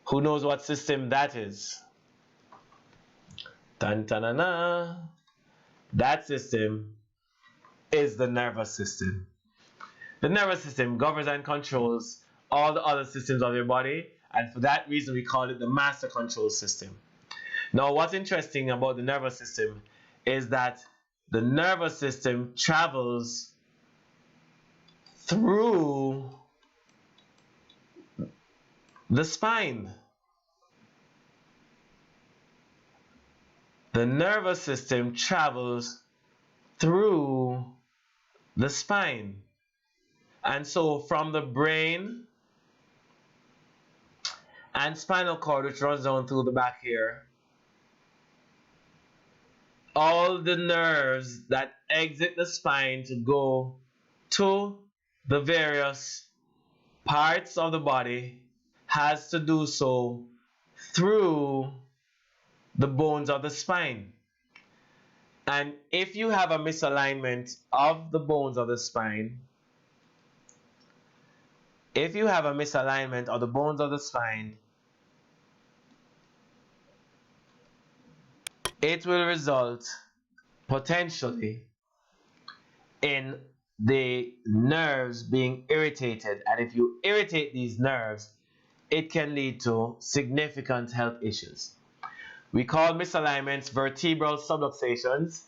Who knows what system that is? Dun, dun, dun, dun. That system is the nervous system. The nervous system governs and controls all the other systems of your body, and for that reason we call it the master control system. Now, what's interesting about the nervous system is that the nervous system travels through the spine. The nervous system travels through the spine. And so from the brain and spinal cord, which runs down through the back here, all the nerves that exit the spine to go to the various parts of the body has to do so through the bones of the spine. And if you have a misalignment of the bones of the spine, it will result potentially in the nerves being irritated. And if you irritate these nerves, it can lead to significant health issues. We call misalignments vertebral subluxations,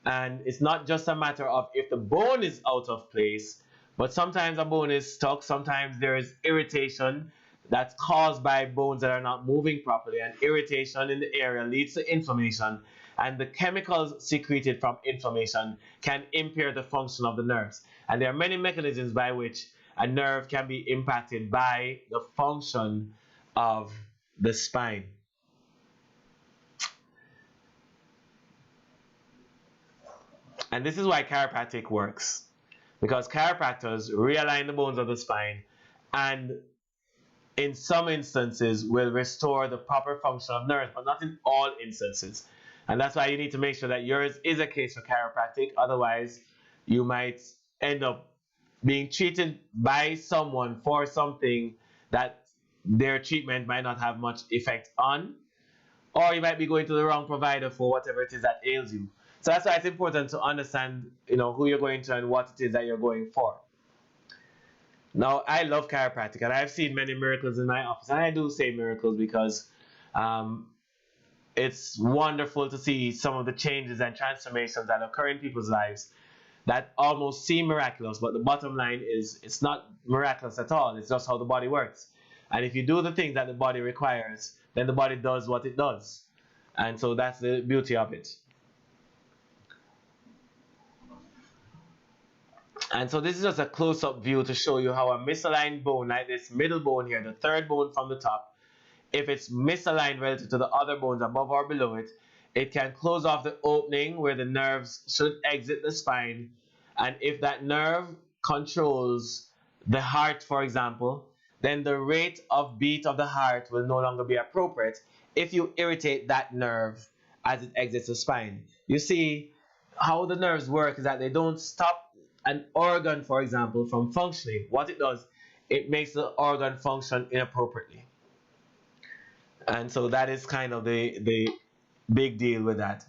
and it's not just a matter of if the bone is out of place, but sometimes a bone is stuck, sometimes there is irritation, that's caused by bones that are not moving properly, and irritation in the area leads to inflammation, and the chemicals secreted from inflammation can impair the function of the nerves. And there are many mechanisms by which a nerve can be impacted by the function of the spine. And this is why chiropractic works, because chiropractors realign the bones of the spine and in some instances will restore the proper function of nerves, but not in all instances. And that's why you need to make sure that yours is a case for chiropractic. Otherwise, you might end up being treated by someone for something that their treatment might not have much effect on, or you might be going to the wrong provider for whatever it is that ails you. So that's why it's important to understand, who you're going to and what it is that you're going for. Now, I love chiropractic, and I've seen many miracles in my office. And I do say miracles because it's wonderful to see some of the changes and transformations that occur in people's lives that almost seem miraculous. But the bottom line is it's not miraculous at all. It's just how the body works. And if you do the things that the body requires, then the body does what it does. And so that's the beauty of it. And so this is just a close-up view to show you how a misaligned bone, like this middle bone here, the third bone from the top, if it's misaligned relative to the other bones above or below it, it can close off the opening where the nerves should exit the spine. And if that nerve controls the heart, for example, then the rate of beat of the heart will no longer be appropriate if you irritate that nerve as it exits the spine. You see, how the nerves work is that they don't stop an organ, for example, from functioning. What it does, it makes the organ function inappropriately. And so that is kind of the big deal with that.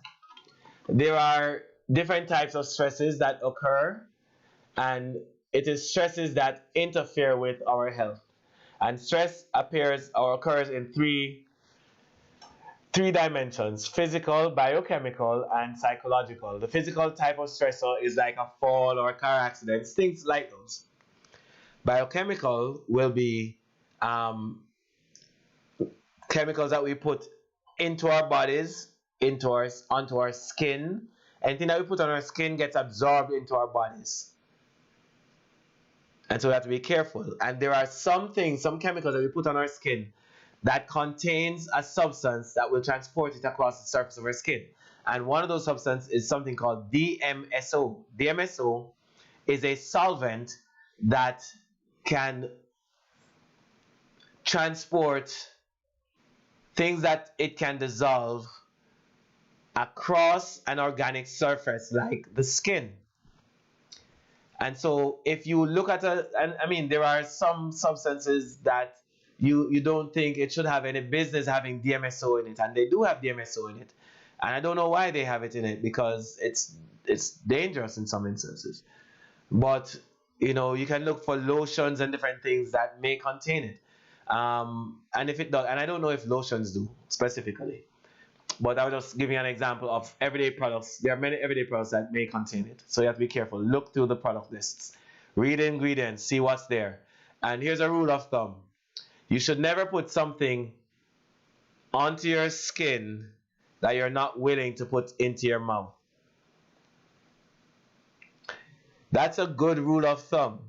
There are different types of stresses that occur, and it is stresses that interfere with our health. And stress appears or occurs in three dimensions: physical, biochemical, and psychological. The physical type of stressor is like a fall or a car accident, things like those. Biochemical will be chemicals that we put into our bodies, onto our skin. Anything that we put on our skin gets absorbed into our bodies. And so we have to be careful. And there are some chemicals that we put on our skin that contains a substance that will transport it across the surface of our skin. And one of those substances is something called DMSO. DMSO is a solvent that can transport things that it can dissolve across an organic surface like the skin. And so if you look at there are some substances that you don't think it should have any business having DMSO in it, and they do have DMSO in it. And I don't know why they have it in it, because it's dangerous in some instances. But you can look for lotions and different things that may contain it. And if it does, and I don't know if lotions do specifically, but I was just giving an example of everyday products. There are many everyday products that may contain it, so you have to be careful. Look through the product lists, read the ingredients, see what's there. And here's a rule of thumb: you should never put something onto your skin that you're not willing to put into your mouth. That's a good rule of thumb.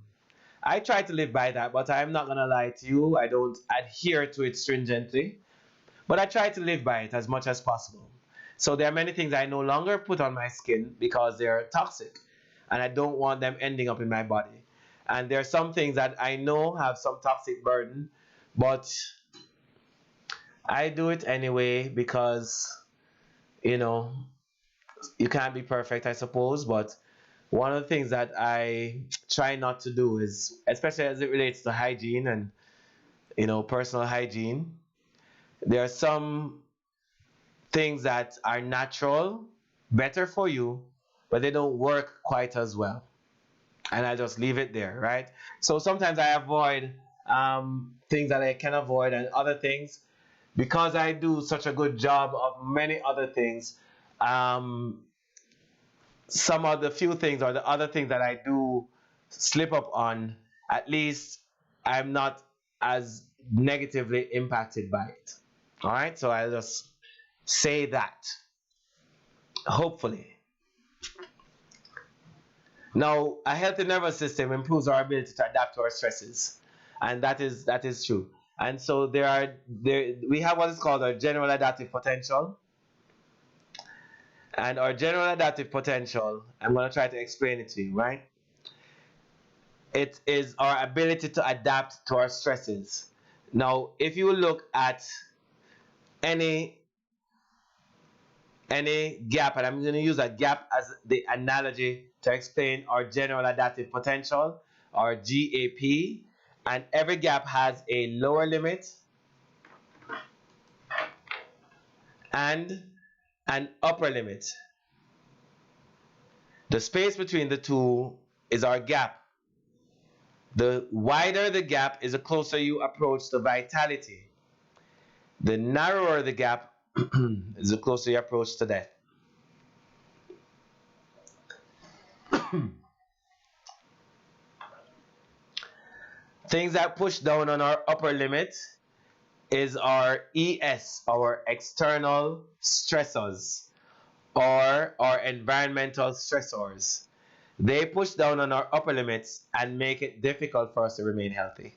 I try to live by that, but I'm not going to lie to you. I don't adhere to it stringently, but I try to live by it as much as possible. So there are many things I no longer put on my skin because they're toxic, and I don't want them ending up in my body. And there are some things that I know have some toxic burden, but I do it anyway because, you can't be perfect, I suppose. But one of the things that I try not to do is, especially as it relates to hygiene and, personal hygiene, there are some things that are natural, better for you, but they don't work quite as well. And I just leave it there, right? So sometimes I avoid things that I can avoid, and other things, because I do such a good job of many other things, some of the few things or the other things that I do slip up on, at least I'm not as negatively impacted by it. All right, so I'll just say that. Hopefully. Now, a healthy nervous system improves our ability to adapt to our stresses, and that is true. And so we have what is called our general adaptive potential, and our general adaptive potential. I'm going to try to explain it to you, right? It is our ability to adapt to our stresses. Now, if you look at any gap, and I'm going to use a gap as the analogy to explain our general adaptive potential, or GAP, and every gap has a lower limit and an upper limit. The space between the two is our gap. The wider the gap is the closer you approach to vitality. The narrower the gap is the closer you approach to death. Things that push down on our upper limit is our ES, our external stressors, or our environmental stressors. They push down on our upper limits and make it difficult for us to remain healthy.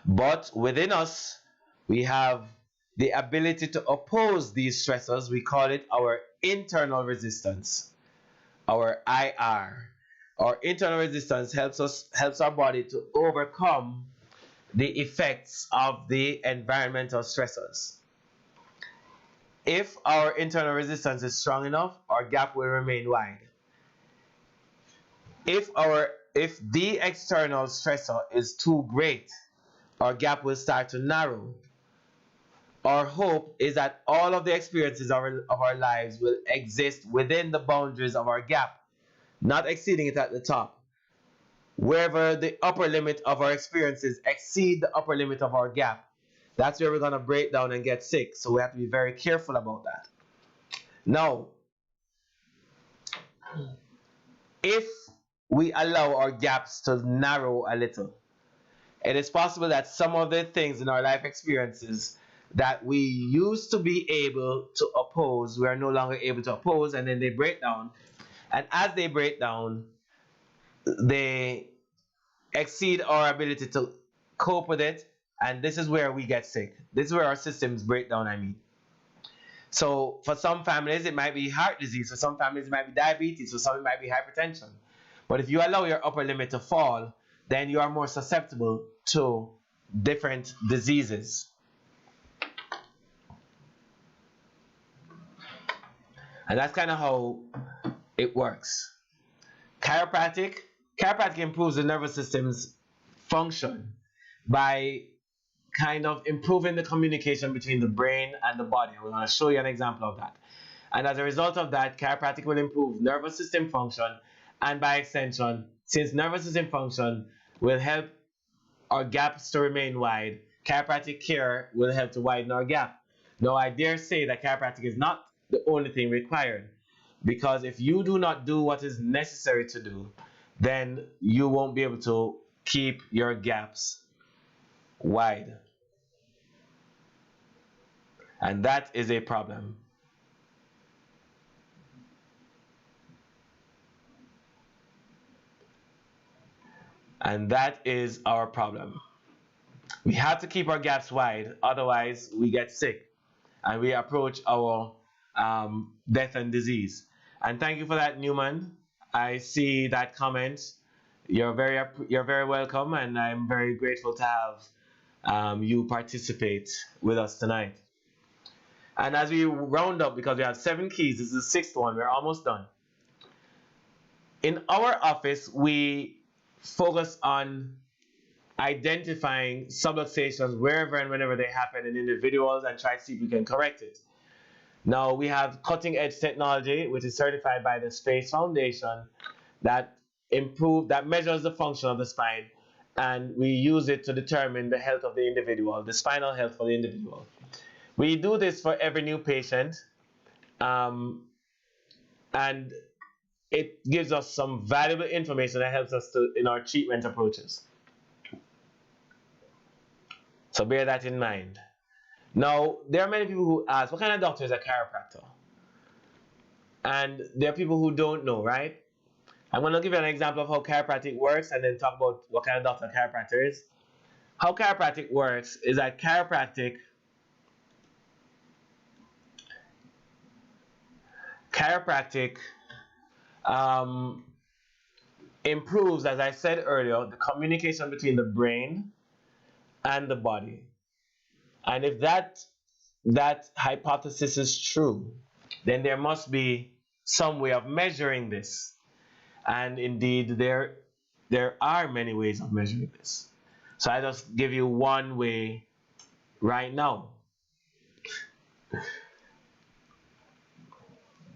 But within us, we have the ability to oppose these stressors. We call it our internal resistance, our IR. Our internal resistance helps our body to overcome the effects of the environmental stressors. If our internal resistance is strong enough, our gap will remain wide. If the external stressor is too great, our gap will start to narrow. Our hope is that all of the experiences of our lives will exist within the boundaries of our gap, not exceeding it at the top. Wherever the upper limit of our experiences exceed the upper limit of our gap, that's where we're going to break down and get sick. So we have to be very careful about that. Now, if we allow our gaps to narrow a little, it is possible that some of the things in our life experiences that we used to be able to oppose, we are no longer able to oppose, and then they break down. And as they break down, they exceed our ability to cope with it, and this is where we get sick. This is where our systems break down, I mean. So for some families, it might be heart disease. For some families, it might be diabetes. For some, it might be hypertension. But if you allow your upper limit to fall, then you are more susceptible to different diseases. And that's kind of how it works. Chiropractic improves the nervous system's function by kind of improving the communication between the brain and the body. We're going to show you an example of that. And as a result of that, chiropractic will improve nervous system function, and by extension, since nervous system function will help our gaps to remain wide, chiropractic care will help to widen our gap. Now, I dare say that chiropractic is not the only thing required, because if you do not do what is necessary to do, then you won't be able to keep your gaps wide. And that is a problem. And that is our problem. We have to keep our gaps wide, otherwise we get sick and we approach our death and disease. And thank you for that, Newman. I see that comment. You're very welcome, and I'm very grateful to have you participate with us tonight. And as we round up, because we have 7 keys, this is the 6th one, we're almost done. In our office, we focus on identifying subluxations wherever and whenever they happen in individuals and try to see if we can correct it. Now, we have cutting-edge technology, which is certified by the Space Foundation, that measures the function of the spine, and we use it to determine the health of the individual, the spinal health for the individual. We do this for every new patient, and it gives us some valuable information that helps us in our treatment approaches. So bear that in mind. Now, there are many people who ask, what kind of doctor is a chiropractor? And there are people who don't know, right? I'm going to give you an example of how chiropractic works and then talk about what kind of doctor a chiropractor is. How chiropractic works is that chiropractic improves, as I said earlier, the communication between the brain and the body. And if that hypothesis is true, then there must be some way of measuring this. And indeed, there are many ways of measuring this. So I just give you one way right now.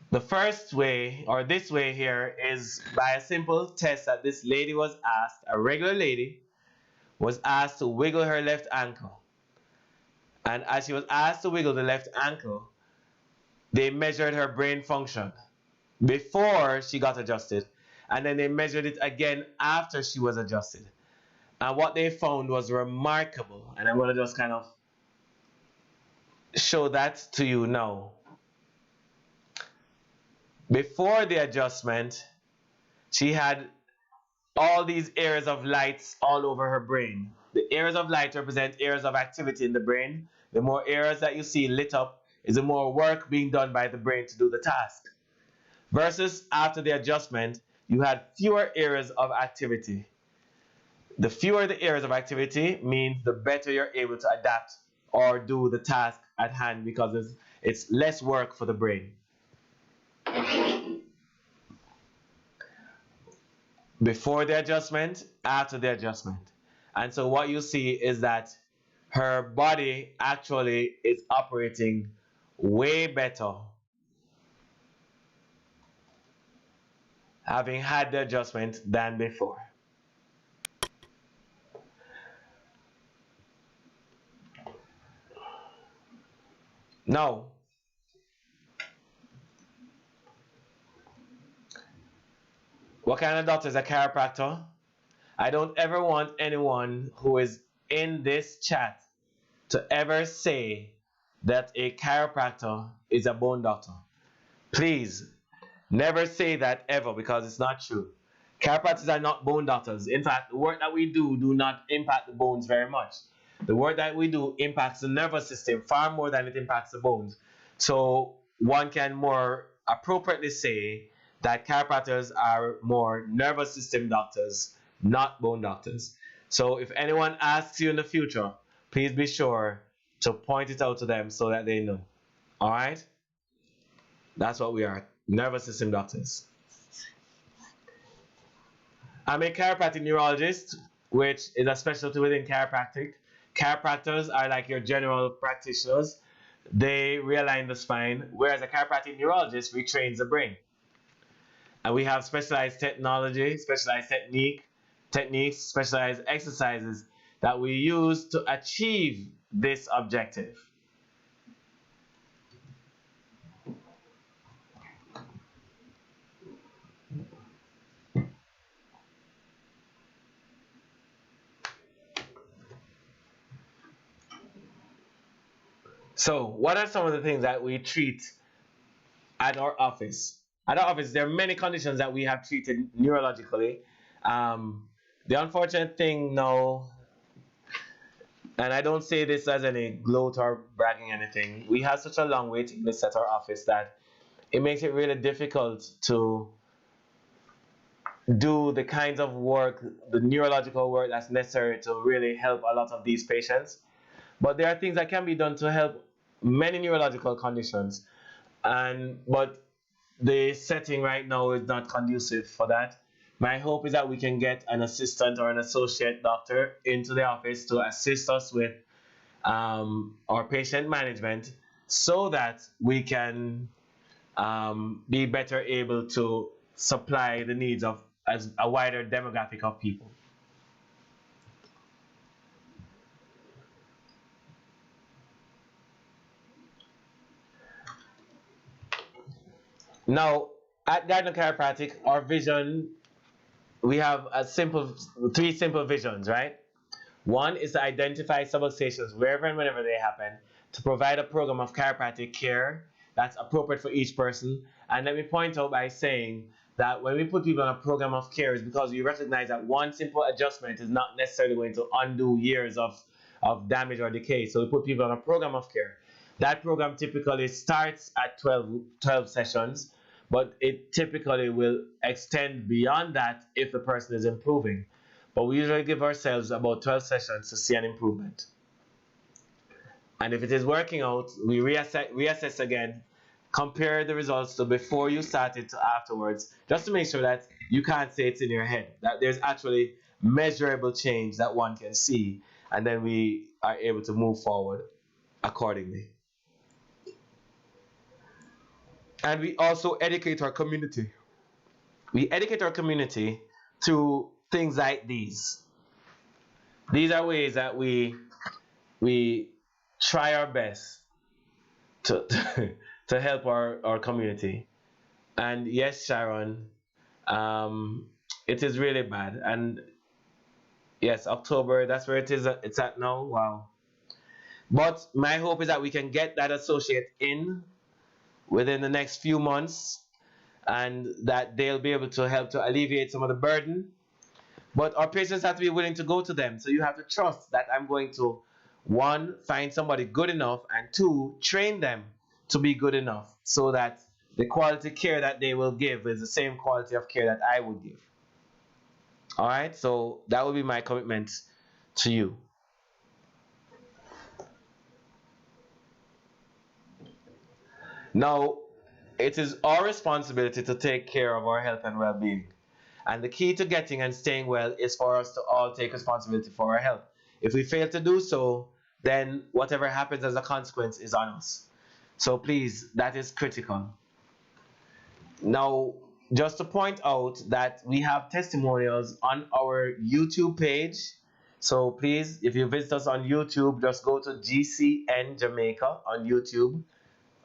The first way, or this way here, is by a simple test that this lady was asked, a regular lady, was asked to wiggle her left ankle. And as she was asked to wiggle the left ankle, they measured her brain function before she got adjusted. And then they measured it again after she was adjusted. And what they found was remarkable. And I'm going to just kind of show that to you now. Before the adjustment, she had all these areas of lights all over her brain. The areas of light represent areas of activity in the brain. The more areas that you see lit up is the more work being done by the brain to do the task. Versus after the adjustment, you had fewer areas of activity. The fewer the areas of activity means the better you're able to adapt or do the task at hand, because it's less work for the brain. Before the adjustment, after the adjustment. And so what you see is that her body actually is operating way better having had the adjustment than before. Now, what kind of doctor is a chiropractor? I don't ever want anyone who is in this chat to ever say that a chiropractor is a bone doctor. Please, never say that ever, because it's not true. Chiropractors are not bone doctors. In fact, the work that we do not impact the bones very much. The work that we do impacts the nervous system far more than it impacts the bones. So one can more appropriately say that chiropractors are more nervous system doctors, not bone doctors. So if anyone asks you in the future, please be sure to point it out to them so that they know. All right? That's what we are, nervous system doctors. I'm a chiropractic neurologist, which is a specialty within chiropractic. Chiropractors are like your general practitioners. They realign the spine, whereas a chiropractic neurologist retrains the brain. And we have specialized technology, specialized techniques, specialized exercises that we use to achieve this objective. So, what are some of the things that we treat at our office? At our office, there are many conditions that we have treated neurologically. The unfortunate thing now, and I don't say this as any gloat or bragging anything, we have such a long waiting list at our office that it makes it really difficult to do the kinds of work, the neurological work that's necessary to really help a lot of these patients. But there are things that can be done to help many neurological conditions, but the setting right now is not conducive for that. My hope is that we can get an assistant or an associate doctor into the office to assist us with our patient management, so that we can be better able to supply the needs of a wider demographic of people. Now, at Gardner Chiropractic, our vision, we have three simple visions, right? One is to identify subluxations wherever and whenever they happen, to provide a program of chiropractic care that's appropriate for each person. And let me point out by saying that when we put people on a program of care, is because we recognize that one simple adjustment is not necessarily going to undo years of damage or decay. So we put people on a program of care. That program typically starts at 12 sessions, but it typically will extend beyond that if the person is improving. But we usually give ourselves about 12 sessions to see an improvement. And if it is working out, we reassess again, compare the results to before you started to afterwards, just to make sure that you can't say it's in your head, that there's actually measurable change that one can see, and then we are able to move forward accordingly. And we also educate our community. We educate our community through things like these. These are ways that we try our best to to help our community. And yes, Sharon, it is really bad. And yes, October, that's where it's at now. Wow. But my hope is that we can get that associate in within the next few months, and that they'll be able to help to alleviate some of the burden. But our patients have to be willing to go to them. So you have to trust that I'm going to, one, find somebody good enough, and two, train them to be good enough so that the quality care that they will give is the same quality of care that I would give. All right, so that will be my commitment to you. Now, it is our responsibility to take care of our health and well-being. And the key to getting and staying well is for us to all take responsibility for our health. If we fail to do so, then whatever happens as a consequence is on us. So please, that is critical. Now, just to point out that we have testimonials on our YouTube page. So please, if you visit us on YouTube, just go to GCN Jamaica on YouTube.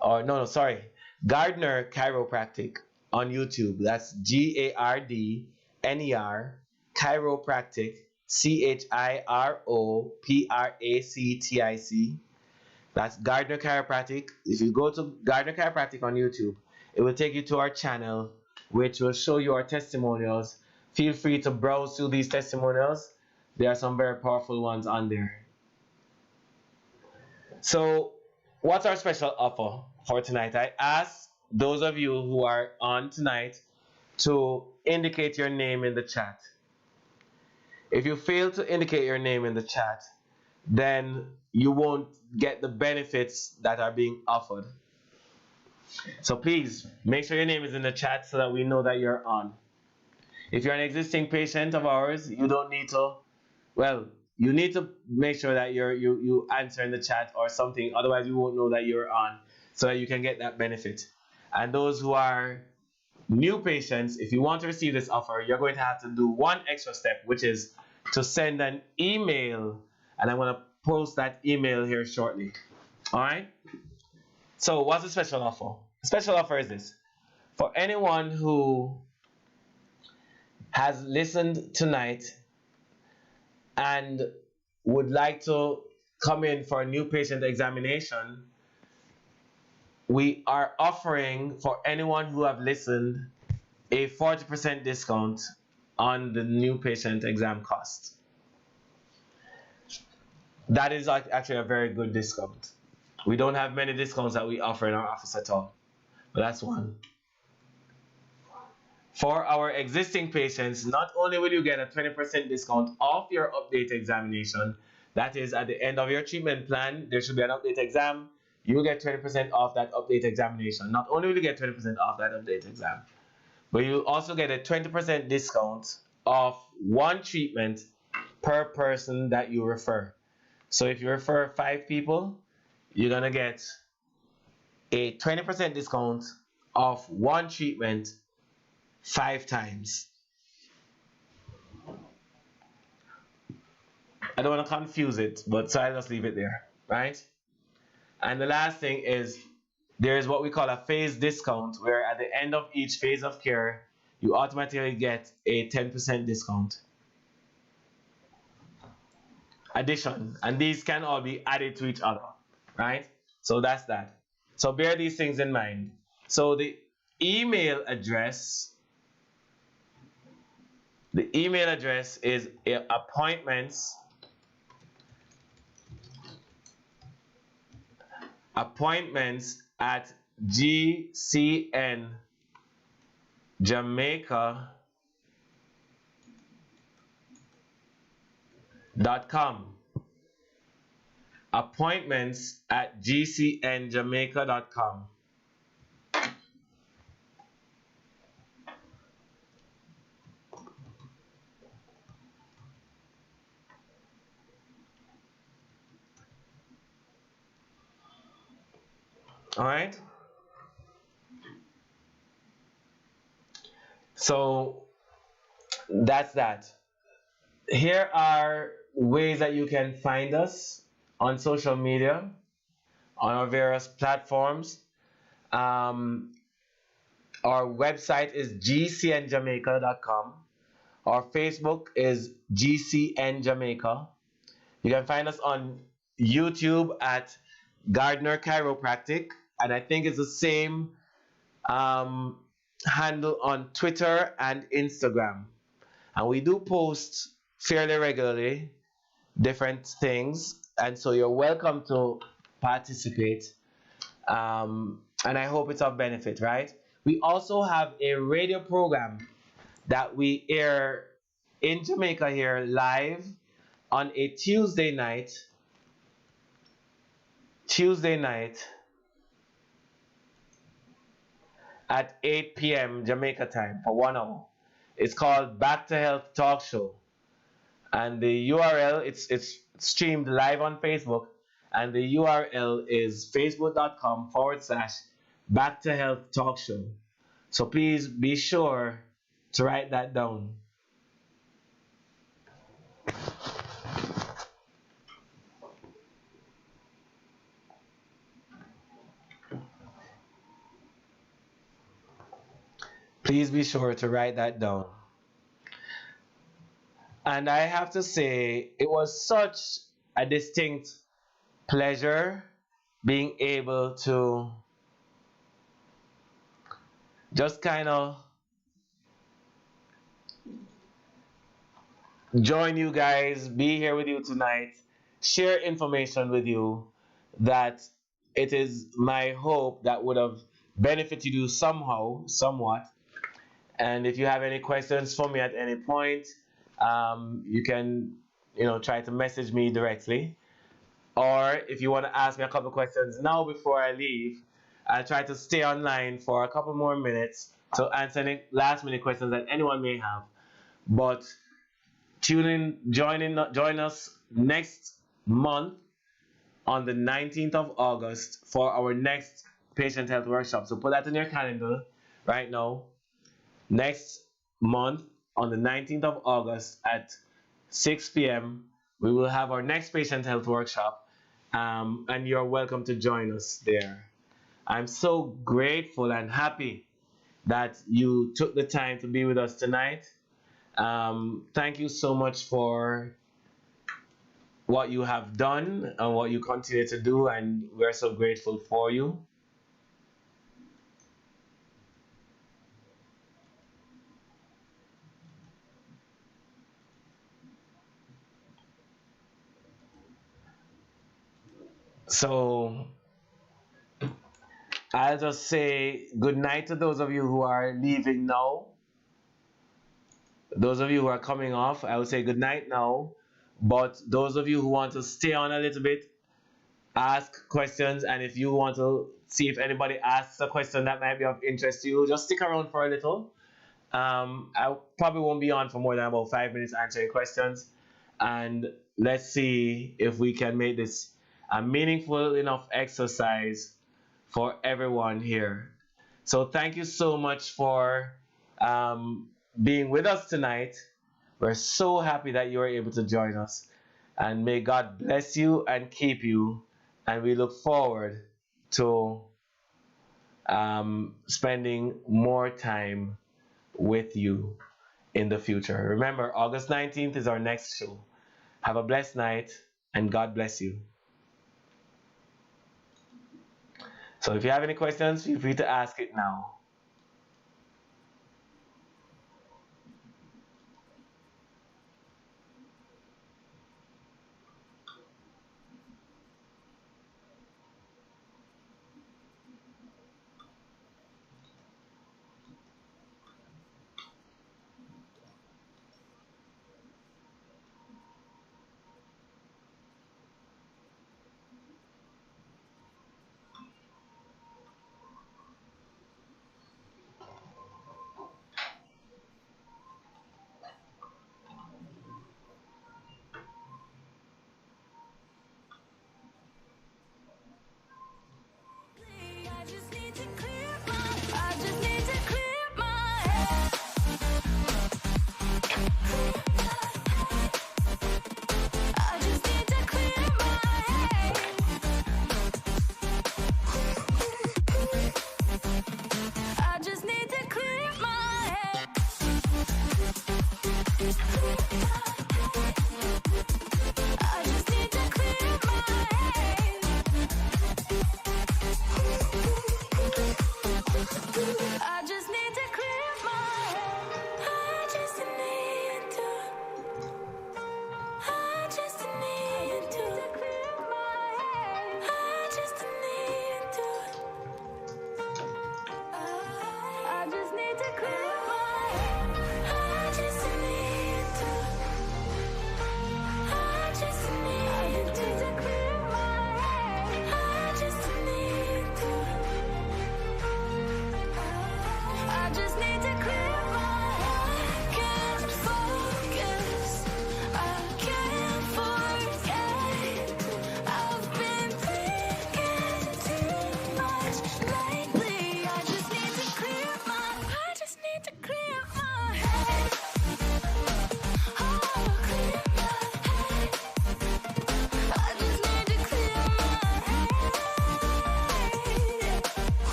Or no, sorry, Gardner Chiropractic on YouTube. That's Gardner Chiropractic, Chiropractic. That's Gardner Chiropractic. If you go to Gardner Chiropractic on YouTube, it will take you to our channel, which will show you our testimonials. Feel free to browse through these testimonials. There are some very powerful ones on there. So, what's our special offer for tonight? I ask those of you who are on tonight to indicate your name in the chat. If you fail to indicate your name in the chat, then you won't get the benefits that are being offered. So please, make sure your name is in the chat so that we know that you're on. If you're an existing patient of ours, you don't need to, well, you need to make sure that you answer in the chat or something, otherwise we won't know that you're on, so that you can get that benefit. And those who are new patients, if you want to receive this offer, you're going to have to do one extra step, which is to send an email, and I'm going to post that email here shortly. All right? So what's the special offer? The special offer is this. For anyone who has listened tonight and would like to come in for a new patient examination, we are offering for anyone who have listened a 40% discount on the new patient exam cost. That is actually a very good discount. We don't have many discounts that we offer in our office at all, but that's one. For our existing patients, not only will you get a 20% discount off your update examination, that is at the end of your treatment plan, there should be an update exam, you will get 20% off that update examination. Not only will you get 20% off that update exam, but you also get a 20% discount off one treatment per person that you refer. So if you refer 5 people, you're going to get a 20% discount off one treatment 5 times. I don't want to confuse it, but so I'll just leave it there, right? And the last thing is, there is what we call a phase discount, where at the end of each phase of care, you automatically get a 10% discount. addition, and these can all be added to each other, right? So that's that. So bear these things in mind. So email address, the email address is appointments at gcnjamaica.com. Appointments at gcnjamaica.com. All right. So that's that. Here are ways that you can find us on social media, on our various platforms. Our website is gcnjamaica.com. Our Facebook is GCN You can find us on YouTube at Gardner Chiropractic, and I think it's the same um, handle on Twitter and Instagram. And we do post fairly regularly different things, and so you're welcome to participate. And I hope it's of benefit, right? We also have a radio program that we air in Jamaica here live on a Tuesday night at 8 p.m. Jamaica time for 1 hour. It's called Back to Health Talk Show. And the URL, it's streamed live on Facebook. And the URL is facebook.com/Back to Health Talk Show. So please be sure to write that down. Please be sure to write that down. And I have to say, it was such a distinct pleasure being able to just kind of join you guys, be here with you tonight, share information with you that it is my hope that would have benefited you somehow, somewhat. And if you have any questions for me at any point, you can, try to message me directly. Or if you want to ask me a couple questions now before I leave, I'll try to stay online for a couple more minutes to answer any last minute questions that anyone may have. But join us next month on the 19th of August for our next patient health workshop. So put that in your calendar right now. Next month on the 19th of August at 6 p.m. we will have our next patient health workshop, and you're welcome to join us there. I'm so grateful and happy that you took the time to be with us tonight. Thank you so much for what you have done and what you continue to do, and we're so grateful for you. So I'll just say good night to those of you who are leaving now. Those of you who are coming off, I will say good night now. But those of you who want to stay on a little bit, ask questions, and if you want to see if anybody asks a question that might be of interest to you, just stick around for a little. I probably won't be on for more than about 5 minutes answering questions, and let's see if we can make this a meaningful enough exercise for everyone here. So thank you so much for being with us tonight. We're so happy that you were able to join us, and may God bless you and keep you, and we look forward to spending more time with you in the future. Remember, August 19th is our next show, Have a blessed night, and God bless you. So if you have any questions, feel free to ask it now.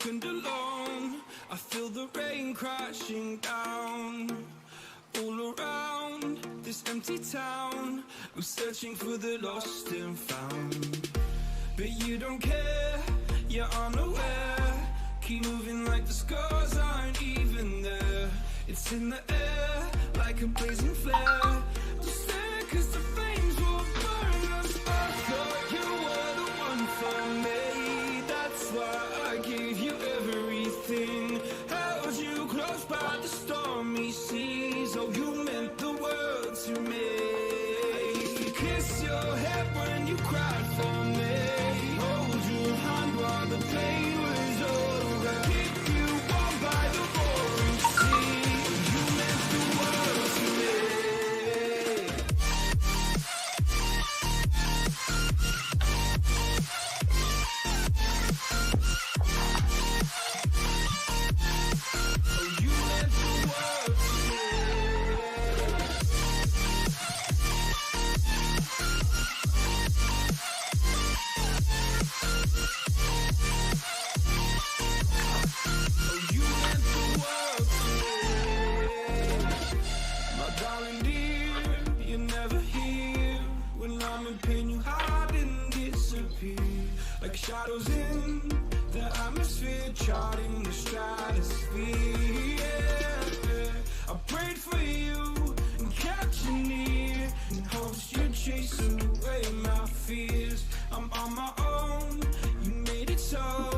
broken and alone. I feel the rain crashing down all around this empty town. I'm searching for the lost and found, but you don't care, you're unaware. Keep moving like the scars aren't even there. It's in the air like a blazing flare. Just stare, 'cause the flames will burn us. I thought you were the one for me. That's why I gave you everything. Held you close by the stormy seas. Oh, you meant the world to me. I used to kiss your head when you cried for me. Hold your hand while the pain was over. Keep you warm by the roaring sea. You meant the world to me. Oh, you meant the world to me. Oh, you meant the world to me. My darling dear, you're never here. When I'm in pain, you hide and disappear. Like shadows in the atmosphere, charting the stratosphere. Yeah. I prayed for you and kept you near, in hopes you'd chase away my fears. I'm on my own, you made it so.